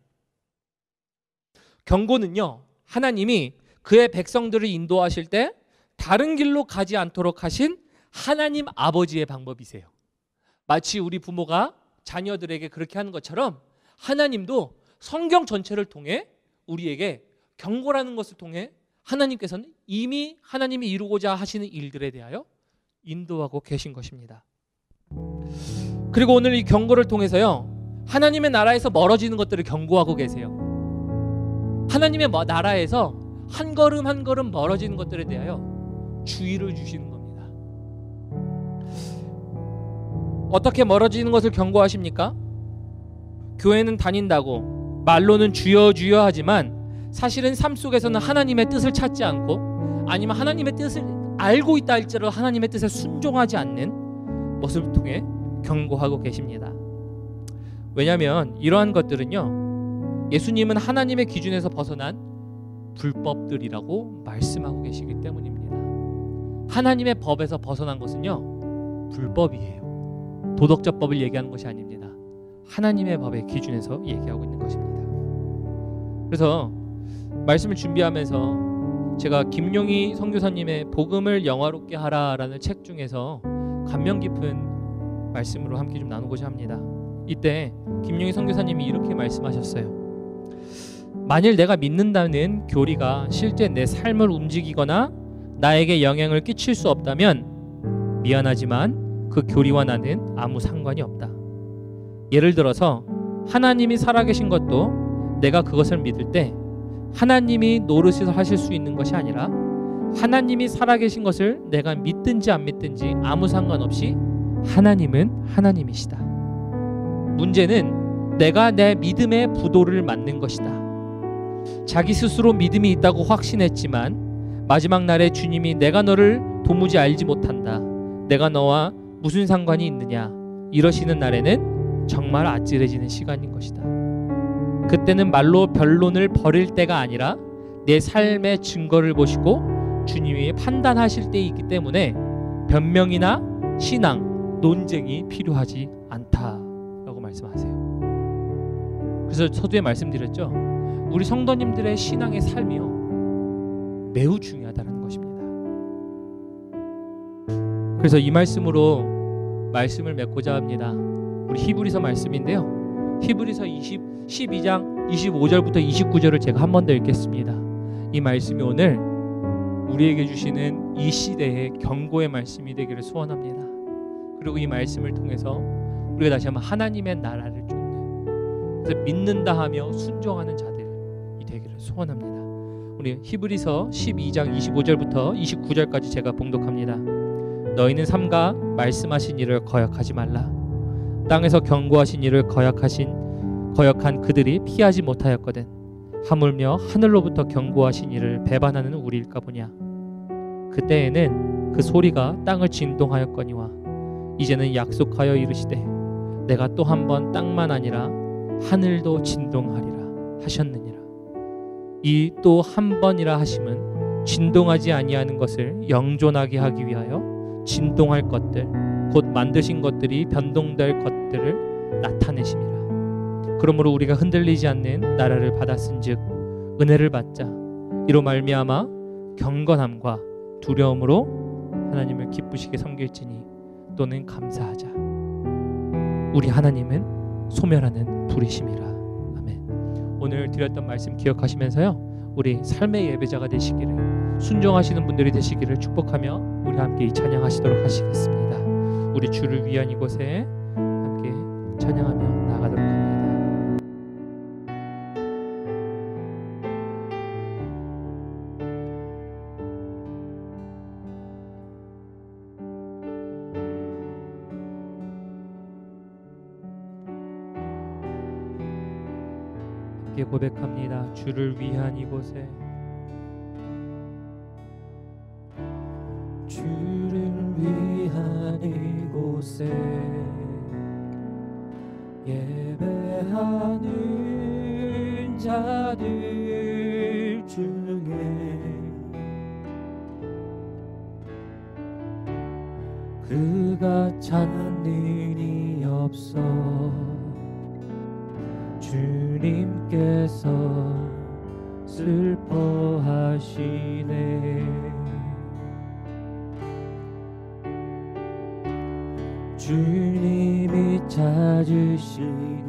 경고는요, 하나님이 그의 백성들을 인도하실 때 다른 길로 가지 않도록 하신 하나님 아버지의 방법이세요. 마치 우리 부모가 자녀들에게 그렇게 하는 것처럼 하나님도 성경 전체를 통해 우리에게 경고라는 것을 통해 하나님께서는 이미 하나님이 이루고자 하시는 일들에 대하여 인도하고 계신 것입니다. 그리고 오늘 이 경고를 통해서요, 하나님의 나라에서 멀어지는 것들을 경고하고 계세요. 하나님의 나라에서 한 걸음 한 걸음 멀어지는 것들에 대하여 주의를 주시는 겁니다. 어떻게 멀어지는 것을 경고하십니까? 교회는 다닌다고 말로는 주여 주여 하지만 사실은 삶 속에서는 하나님의 뜻을 찾지 않고, 아니면 하나님의 뜻을 알고 있다 할지라도 하나님의 뜻에 순종하지 않는 모습을 통해 경고하고 계십니다. 왜냐하면 이러한 것들은요, 예수님은 하나님의 기준에서 벗어난 불법들이라고 말씀하고 계시기 때문입니다. 하나님의 법에서 벗어난 것은요, 불법이에요. 도덕적 법을 얘기하는 것이 아닙니다. 하나님의 법의 기준에서 얘기하고 있는 것입니다. 그래서 말씀을 준비하면서 제가 김용희 선교사님의 복음을 영화롭게 하라라는 책 중에서 감명 깊은 말씀으로 함께 좀 나누고자 합니다. 이때 김용희 선교사님이 이렇게 말씀하셨어요. 만일 내가 믿는다는 교리가 실제 내 삶을 움직이거나 나에게 영향을 끼칠 수 없다면 미안하지만 그 교리와 나는 아무 상관이 없다. 예를 들어서 하나님이 살아계신 것도 내가 그것을 믿을 때 하나님이 노릇을 하실 수 있는 것이 아니라 하나님이 살아계신 것을 내가 믿든지 안 믿든지 아무 상관없이 하나님은 하나님이시다. 문제는 내가 내 믿음의 부도를 맞는 것이다. 자기 스스로 믿음이 있다고 확신했지만 마지막 날에 주님이 내가 너를 도무지 알지 못한다. 내가 너와 무슨 상관이 있느냐 이러시는 날에는 정말 아찔해지는 시간인 것이다. 그때는 말로 변론을 벌일 때가 아니라 내 삶의 증거를 보시고 주님이 판단하실 때이기 때문에 변명이나 신앙, 논쟁이 필요하지 않다라고 말씀하세요. 그래서 서두에 말씀드렸죠. 우리 성도님들의 신앙의 삶이요, 매우 중요하다는 것입니다. 그래서 이 말씀으로 말씀을 맺고자 합니다. 우리 히브리서 말씀인데요. 히브리서 12장 25절부터 29절을 제가 한 번 더 읽겠습니다. 이 말씀이 오늘 우리에게 주시는 이 시대의 경고의 말씀이 되기를 소원합니다. 그리고 이 말씀을 통해서 우리가 다시 한번 하나님의 나라를 쫓는, 그래서 믿는다 하며 순종하는 자들이 되기를 소원합니다. 우리 히브리서 12장 25절부터 29절까지 제가 봉독합니다. 너희는 삼가 말씀하신 일을 거역하지 말라. 땅에서 경고하신 일을 거역한 그들이 피하지 못하였거든. 하물며 하늘로부터 경고하신 일을 배반하는 우리일까 보냐. 그때에는 그 소리가 땅을 진동하였거니와 이제는 약속하여 이르시되 내가 또 한 번 땅만 아니라 하늘도 진동하리라 하셨느니라. 이 또 한 번이라 하심은 진동하지 아니하는 것을 영존하게 하기 위하여 진동할 것들 곧 만드신 것들이 변동될 것들을 나타내심이라. 그러므로 우리가 흔들리지 않는 나라를 받았은즉 은혜를 받자. 이로 말미암아 경건함과 두려움으로 하나님을 기쁘시게 섬길지니 또는 감사하자. 우리 하나님은 소멸하는 불이심이라. 아멘. 오늘 드렸던 말씀 기억하시면서요, 우리 삶의 예배자가 되시기를, 순종하시는 분들이 되시기를 축복하며 우리 함께 이 찬양하시도록 하시겠습니다. 우리 주를 위한 이곳에 함께 찬양하며 나아가도록 합니다. 함께 고백합니다. 주를 위한 이곳에, 주를 위한 이곳에 예배하는 자들 중에 그가 찾는 일이 없어 주님께서 슬퍼하시네. 주님이 찾으시니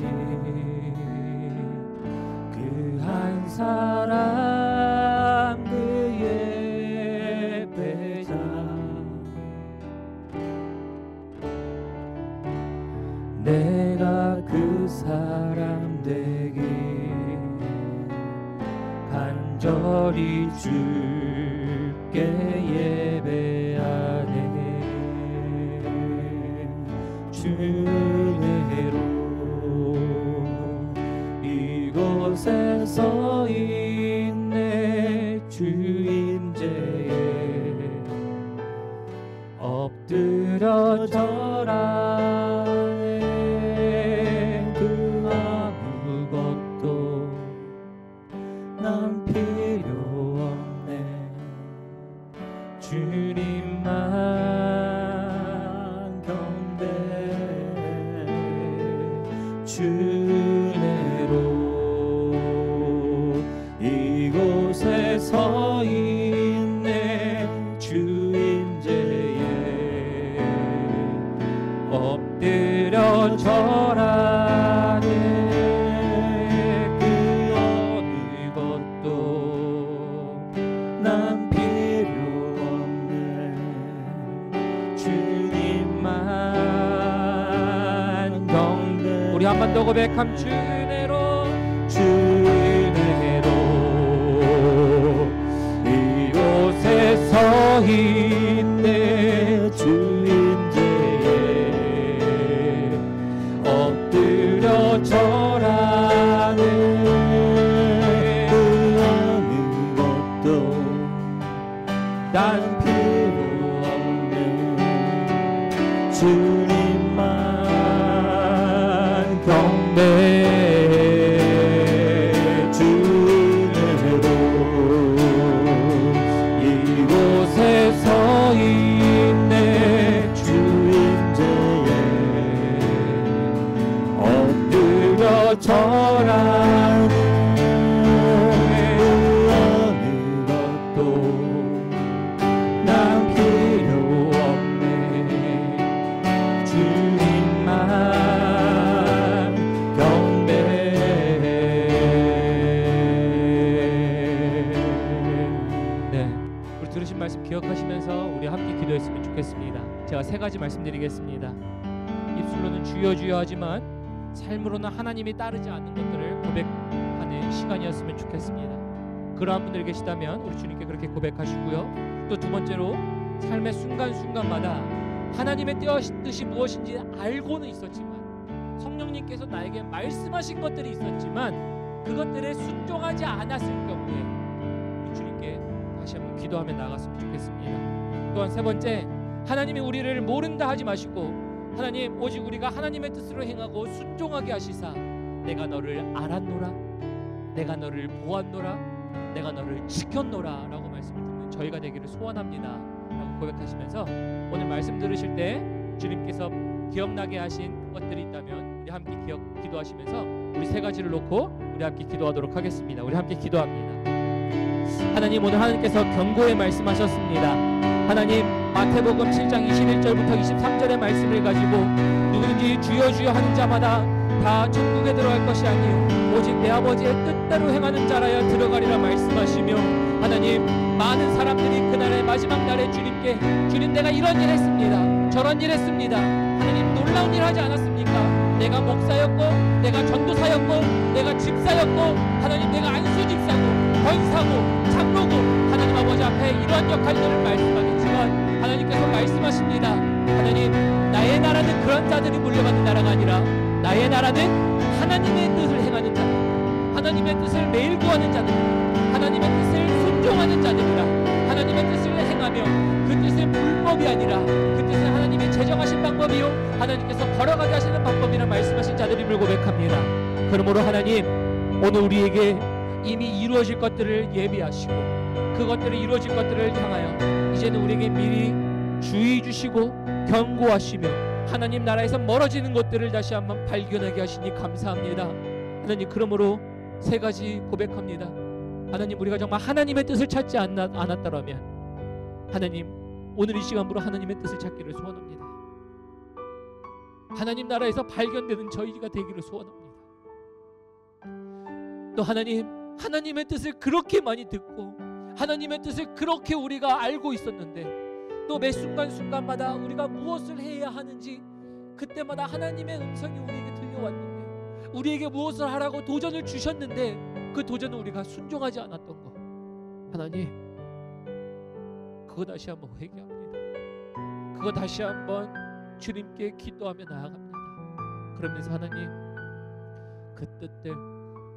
그 한 사람 그 예배자 내가 그 사람 되길 간절히 주께 예배하네. 주의로 이곳에 서 있네. 주임제에 엎드려 절하네. 그 아무것도 난 필요 없네. 주님만 경배해. 주내로 이곳에 서 있네. 주임제에 엎드려 절하네. 그 어느 것도 난 필요 없네. 주님만 경배. 우리 한 번 더 고백함. 주내로 주내로 이곳에 서 있네. 주임제에 엎드려 절하네. 그 어느 것도 난 필요 없네. 주님만 경배해. 주내로 이곳에 서 있네. 주임제에 엎드려 절하네. 그 어느 것도 세 가지 말씀드리겠습니다. 입술로는 주여 주여 하지만 삶으로는 하나님이 따르지 않는 것들을 고백하는 시간이었으면 좋겠습니다. 그러한 분들이 계시다면 우리 주님께 그렇게 고백하시고요. 또 두 번째로 삶의 순간순간마다 하나님의 뜻이 무엇인지 알고는 있었지만 성령님께서 나에게 말씀하신 것들이 있었지만 그것들에 순종하지 않았을 경우에 우리 주님께 다시 한번 기도하며 나아갔으면 좋겠습니다. 또한 세 번째, 하나님이 우리를 모른다 하지 마시고 하나님 오직 우리가 하나님의 뜻으로 행하고 순종하게 하시사 내가 너를 알았노라, 내가 너를 보았노라, 내가 너를 지켰노라 라고 말씀을 듣는 저희가 되기를 소원합니다 라고 고백하시면서 오늘 말씀 들으실 때 주님께서 기억나게 하신 것들이 있다면 우리 함께 기도하시면서 우리 세 가지를 놓고 우리 함께 기도하도록 하겠습니다. 우리 함께 기도합니다. 하나님, 오늘 하나님께서 경고의 말씀하셨습니다. 하나님, 마태복음 7장 21절부터 23절의 말씀을 가지고 누구든지 주여 주여 하는 자마다 다 천국에 들어갈 것이 아니요 오직 내 아버지의 뜻대로 행하는 자라야 들어가리라 말씀하시며 하나님, 많은 사람들이 그날의 마지막 날에 주님께 주님 내가 이런 일 했습니다, 저런 일 했습니다, 하나님 놀라운 일 하지 않았습니까? 내가 목사였고 내가 전도사였고 내가 집사였고 하나님 내가 안수 집사고 권사고 장로고 하나님 아버지 앞에 이러한 역할들을 말씀하겠지만 하나님께서 말씀하십니다. 하나님, 나의 나라는 그런 자들이 물려받는 나라가 아니라 나의 나라는 하나님의 뜻을 행하는 자들, 하나님의 뜻을 매일 구하는 자들, 하나님의 뜻을 순종하는 자들이라. 하나님의 뜻을 행하며 그 뜻은 불법이 아니라 그 뜻은 하나님이 제정하신 방법이요 하나님께서 걸어가게 하시는 방법이라 말씀하신 자들임을 고백합니다. 그러므로 하나님, 오늘 우리에게 이미 이루어질 것들을 예비하시고 그것들을 이루어질 것들을 향하여 이제는 우리에게 미리 주의 주시고 경고하시며 하나님 나라에서 멀어지는 것들을 다시 한번 발견하게 하시니 감사합니다. 하나님, 그러므로 세 가지 고백합니다. 하나님, 우리가 정말 하나님의 뜻을 찾지 않았다라면 하나님, 오늘 이 시간으로 하나님의 뜻을 찾기를 소원합니다. 하나님 나라에서 발견되는 저희가 되기를 소원합니다. 또 하나님, 하나님의 뜻을 그렇게 많이 듣고 하나님의 뜻을 그렇게 우리가 알고 있었는데 또 매 순간순간마다 우리가 무엇을 해야 하는지 그때마다 하나님의 음성이 우리에게 들려왔는데 우리에게 무엇을 하라고 도전을 주셨는데 그 도전을 우리가 순종하지 않았던 것, 하나님, 그거 다시 한번 회개합니다. 그거 다시 한번 주님께 기도하며 나아갑니다. 그러면서 하나님, 그 뜻들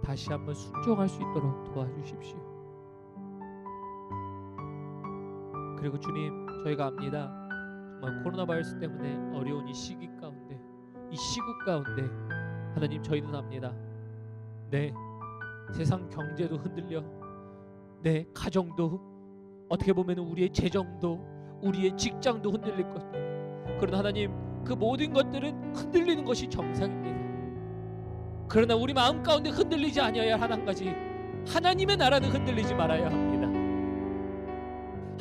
다시 한번 순종할 수 있도록 도와주십시오. 그리고 주님, 저희가 압니다. 정말 코로나 바이러스 때문에 어려운 이 시기 가운데, 이 시국 가운데 하나님, 저희는 압니다. 네, 세상 경제도 흔들려, 네, 가정도 어떻게 보면 우리의 재정도 우리의 직장도 흔들릴 것입니다. 그러나 하나님, 그 모든 것들은 흔들리는 것이 정상입니다. 그러나 우리 마음 가운데 흔들리지 아니어야 할 한 가지, 하나님의 나라는 흔들리지 말아야 합니다.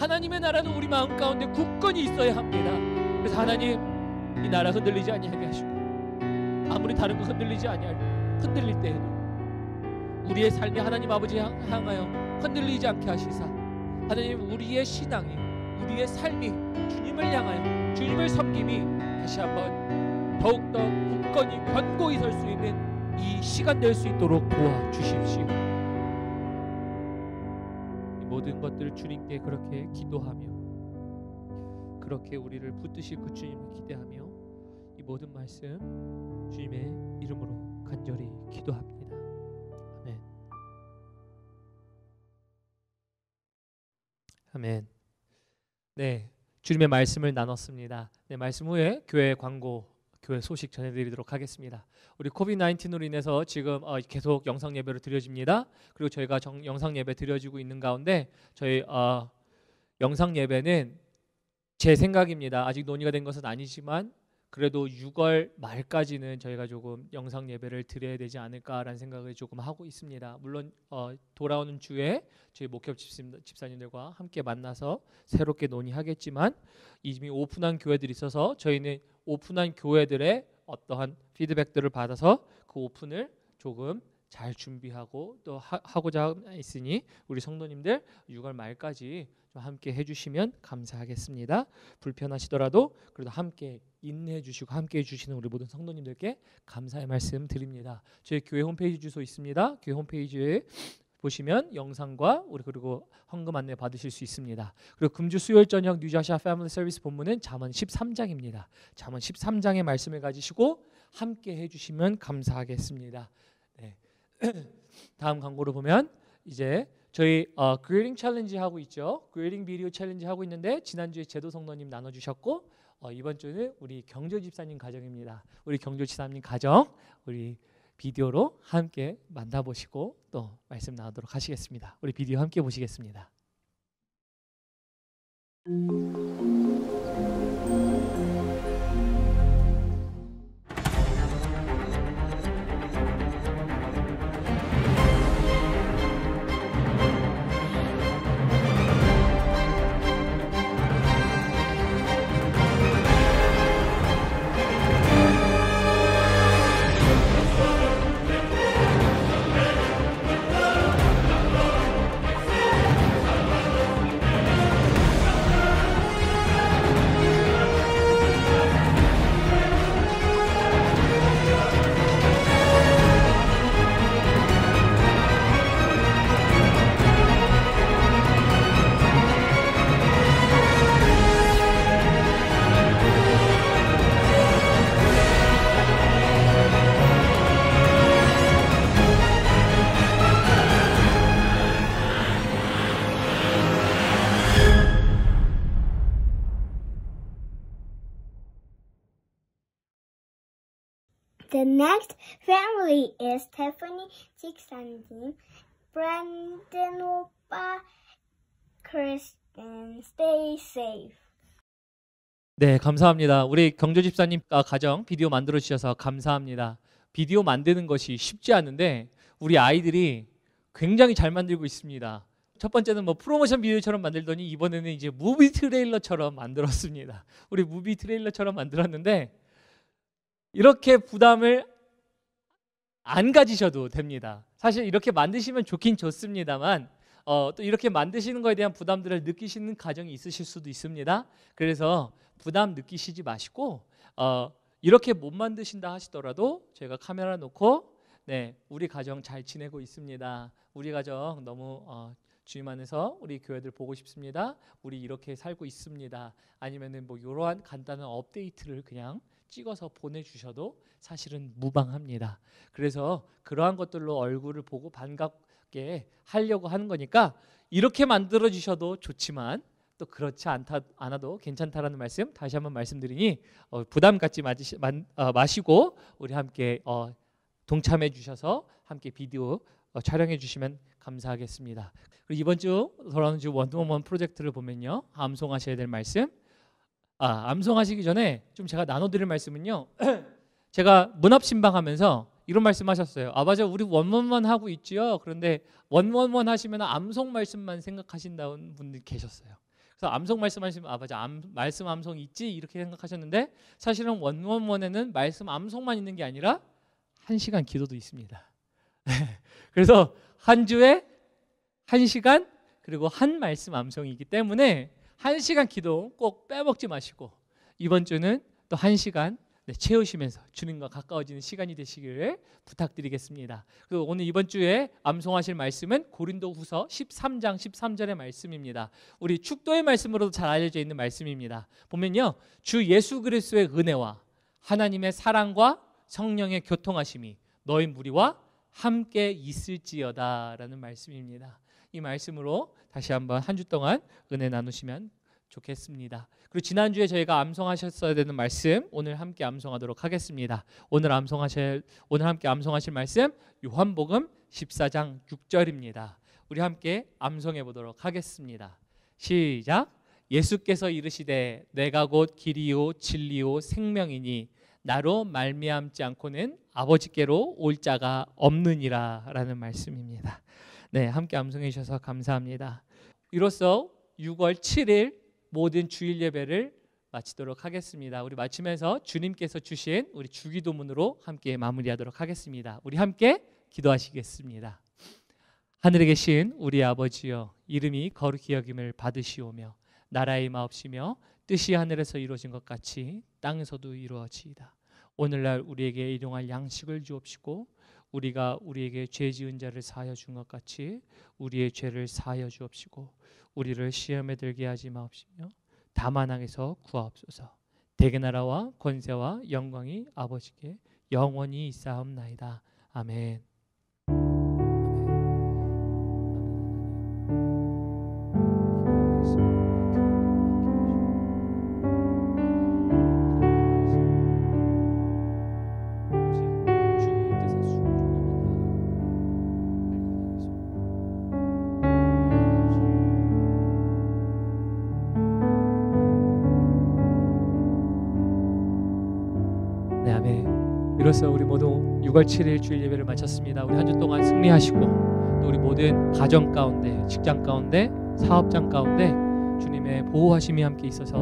하나님의 나라는 우리 마음 가운데 굳건히 있어야 합니다. 그래서 하나님, 이 나라 흔들리지 아니하게 하시고 아무리 다른 거 흔들릴 때에도 우리의 삶이 하나님 아버지 향하여 흔들리지 않게 하시사 하나님, 우리의 신앙이, 우리의 삶이 주님을 향하여 주님을 섬김이 다시 한번 더욱더 굳건히 견고히 설 수 있는 이 시간 될 수 있도록 도와주십시오. 이 모든 것들을 주님께 그렇게 기도하며 그렇게 우리를 붙드실 그 주님을 기대하며 이 모든 말씀 주님의 이름으로 간절히 기도합니다. 아멘. 아멘. 네, 주님의 말씀을 나눴습니다. 네, 말씀 후에 교회 광고, 교회 소식 전해드리도록 하겠습니다. 우리 코비드-19으로 인해서 지금 계속 영상 예배로 드려집니다. 그리고 저희가 영상 예배 드려지고 있는 가운데 저희 영상 예배는 제 생각입니다. 아직 논의가 된 것은 아니지만 그래도 6월 말까지는 저희가 조금 영상 예배를 드려야 되지 않을까라는 생각을 조금 하고 있습니다. 물론 돌아오는 주에 저희 목협 집사님들과 함께 만나서 새롭게 논의하겠지만 이미 오픈한 교회들이 있어서 저희는 오픈한 교회들의 어떠한 피드백들을 받아서 그 오픈을 조금 잘 준비하고 또 하고자 있으니 우리 성도님들 6월 말까지 좀 함께 해주시면 감사하겠습니다. 불편하시더라도 그래도 함께 인내해 주시고 함께 해주시는 우리 모든 성도님들께 감사의 말씀 드립니다. 저희 교회 홈페이지 주소 있습니다. 교회 홈페이지에 보시면 영상과 우리 그리고 헌금 안내 받으실 수 있습니다. 그리고 금주 수요일 저녁 뉴저시아 패밀리 서비스 본문은 잠언 13장입니다. 잠언 13장의 말씀을 가지시고 함께 해주시면 감사하겠습니다. 네. 다음 광고를 보면 이제 저희 그레이딩 챌린지 하고 있죠. 그레이딩 비디오 챌린지 하고 있는데 지난주에 제도 성도님 나눠주셨고 이번 주는 우리 경조 집사님 가정입니다. 우리 경조 집사님 가정 우리 비디오로 함께 만나보시고 또 말씀 나누도록 하시겠습니다. 우리 비디오 함께 보시겠습니다. The next family is Stephanie 직사님, Brandon 오빠, Kristen. Stay safe. 네, 감사합니다. 우리 경조 집사님 가정 비디오 만들어 주셔서 감사합니다. 비디오 만드는 것이 쉽지 않은데 우리 아이들이 굉장히 잘 만들고 있습니다. 첫 번째는 뭐 프로모션 비디오처럼 만들더니 이번에는 이제 무비 트레일러처럼 만들었습니다. 우리 무비 트레일러처럼 만들었는데 이렇게 부담을 안 가지셔도 됩니다. 사실 이렇게 만드시면 좋긴 좋습니다만 또 이렇게 만드시는 거에 대한 부담들을 느끼시는 가정이 있으실 수도 있습니다. 그래서 부담 느끼시지 마시고 이렇게 못 만드신다 하시더라도 저희가 카메라 놓고 네, 우리 가정 잘 지내고 있습니다. 우리 가정 너무 주님 안에서 우리 교회들 보고 싶습니다. 우리 이렇게 살고 있습니다. 아니면은 뭐 이러한 간단한 업데이트를 그냥 찍어서 보내주셔도 사실은 무방합니다. 그래서 그러한 것들로 얼굴을 보고 반갑게 하려고 하는 거니까 이렇게 만들어 주셔도 좋지만 또 그렇지 않아도 괜찮다라는 말씀 다시 한번 말씀드리니 부담 갖지 마시고 우리 함께 동참해 주셔서 함께 비디오 촬영해 주시면 감사하겠습니다. 그리고 이번 주 돌아오는 주 원투원 프로젝트를 보면요, 암송하셔야 될 말씀. 암송하시기 전에 좀 제가 나눠드릴 말씀은요. 제가 문합신방하면서 이런 말씀하셨어요. 맞아, 우리 원원원 하고 있지요. 그런데 원원원 하시면 암송 말씀만 생각하신다는 분들 계셨어요. 그래서 암송 말씀하시면 맞아, 말씀 암송 있지 이렇게 생각하셨는데 사실은 원원원에는 말씀 암송만 있는 게 아니라 1시간 기도도 있습니다. 그래서 한 주에 1시간 그리고 한 말씀 암송이기 때문에 1시간 기도 꼭 빼먹지 마시고 이번 주는 또 1시간 채우시면서 주님과 가까워지는 시간이 되시기를 부탁드리겠습니다. 그리고 오늘 이번 주에 암송하실 말씀은 고린도후서 13장 13절의 말씀입니다. 우리 축도의 말씀으로도 잘 알려져 있는 말씀입니다. 보면요, 주 예수 그리스도의 은혜와 하나님의 사랑과 성령의 교통하심이 너희 무리와 함께 있을지어다라는 말씀입니다. 이 말씀으로 다시 한번 한 주 동안 은혜 나누시면 좋겠습니다. 그리고 지난주에 저희가 암송하셨어야 되는 말씀 오늘 함께 암송하도록 하겠습니다. 오늘 함께 암송하실 말씀 요한복음 14장 6절입니다. 우리 함께 암송해 보도록 하겠습니다. 시작. 예수께서 이르시되 내가 곧 길이요 진리요 생명이니 나로 말미암지 않고는 아버지께로 올 자가 없느니라 라는 말씀입니다. 네, 함께 암송해 주셔서 감사합니다. 이로써 6월 7일 모든 주일 예배를 마치도록 하겠습니다. 우리 마치면서 주님께서 주신 우리 주기도문으로 함께 마무리하도록 하겠습니다. 우리 함께 기도하시겠습니다. 하늘에 계신 우리 아버지여, 이름이 거룩히 여김을 받으시오며 나라의 마옵시며 뜻이 하늘에서 이루어진 것 같이 땅에서도 이루어지이다. 오늘날 우리에게 일용할 양식을 주옵시고 우리가 우리에게 죄 지은 자를 사하여 준 것 같이 우리의 죄를 사하여 주옵시고 우리를 시험에 들게 하지 마옵시며 다만 악에서 구하옵소서. 대개 나라와 권세와 영광이 아버지께 영원히 있사옵나이다. 아멘. 네, 아멘. 이로써 우리 모두 6월 7일 주일 예배를 마쳤습니다. 우리 한 주 동안 승리하시고 또 우리 모든 가정 가운데, 직장 가운데, 사업장 가운데 주님의 보호하심이 함께 있어서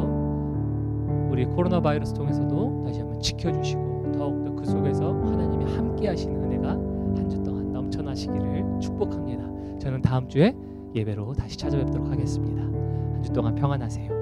우리 코로나 바이러스 통해서도 다시 한번 지켜주시고 더욱더 그 속에서 하나님이 함께 하시는 은혜가 한 주 동안 넘쳐나시기를 축복합니다. 저는 다음 주에 예배로 다시 찾아뵙도록 하겠습니다. 한 주 동안 평안하세요.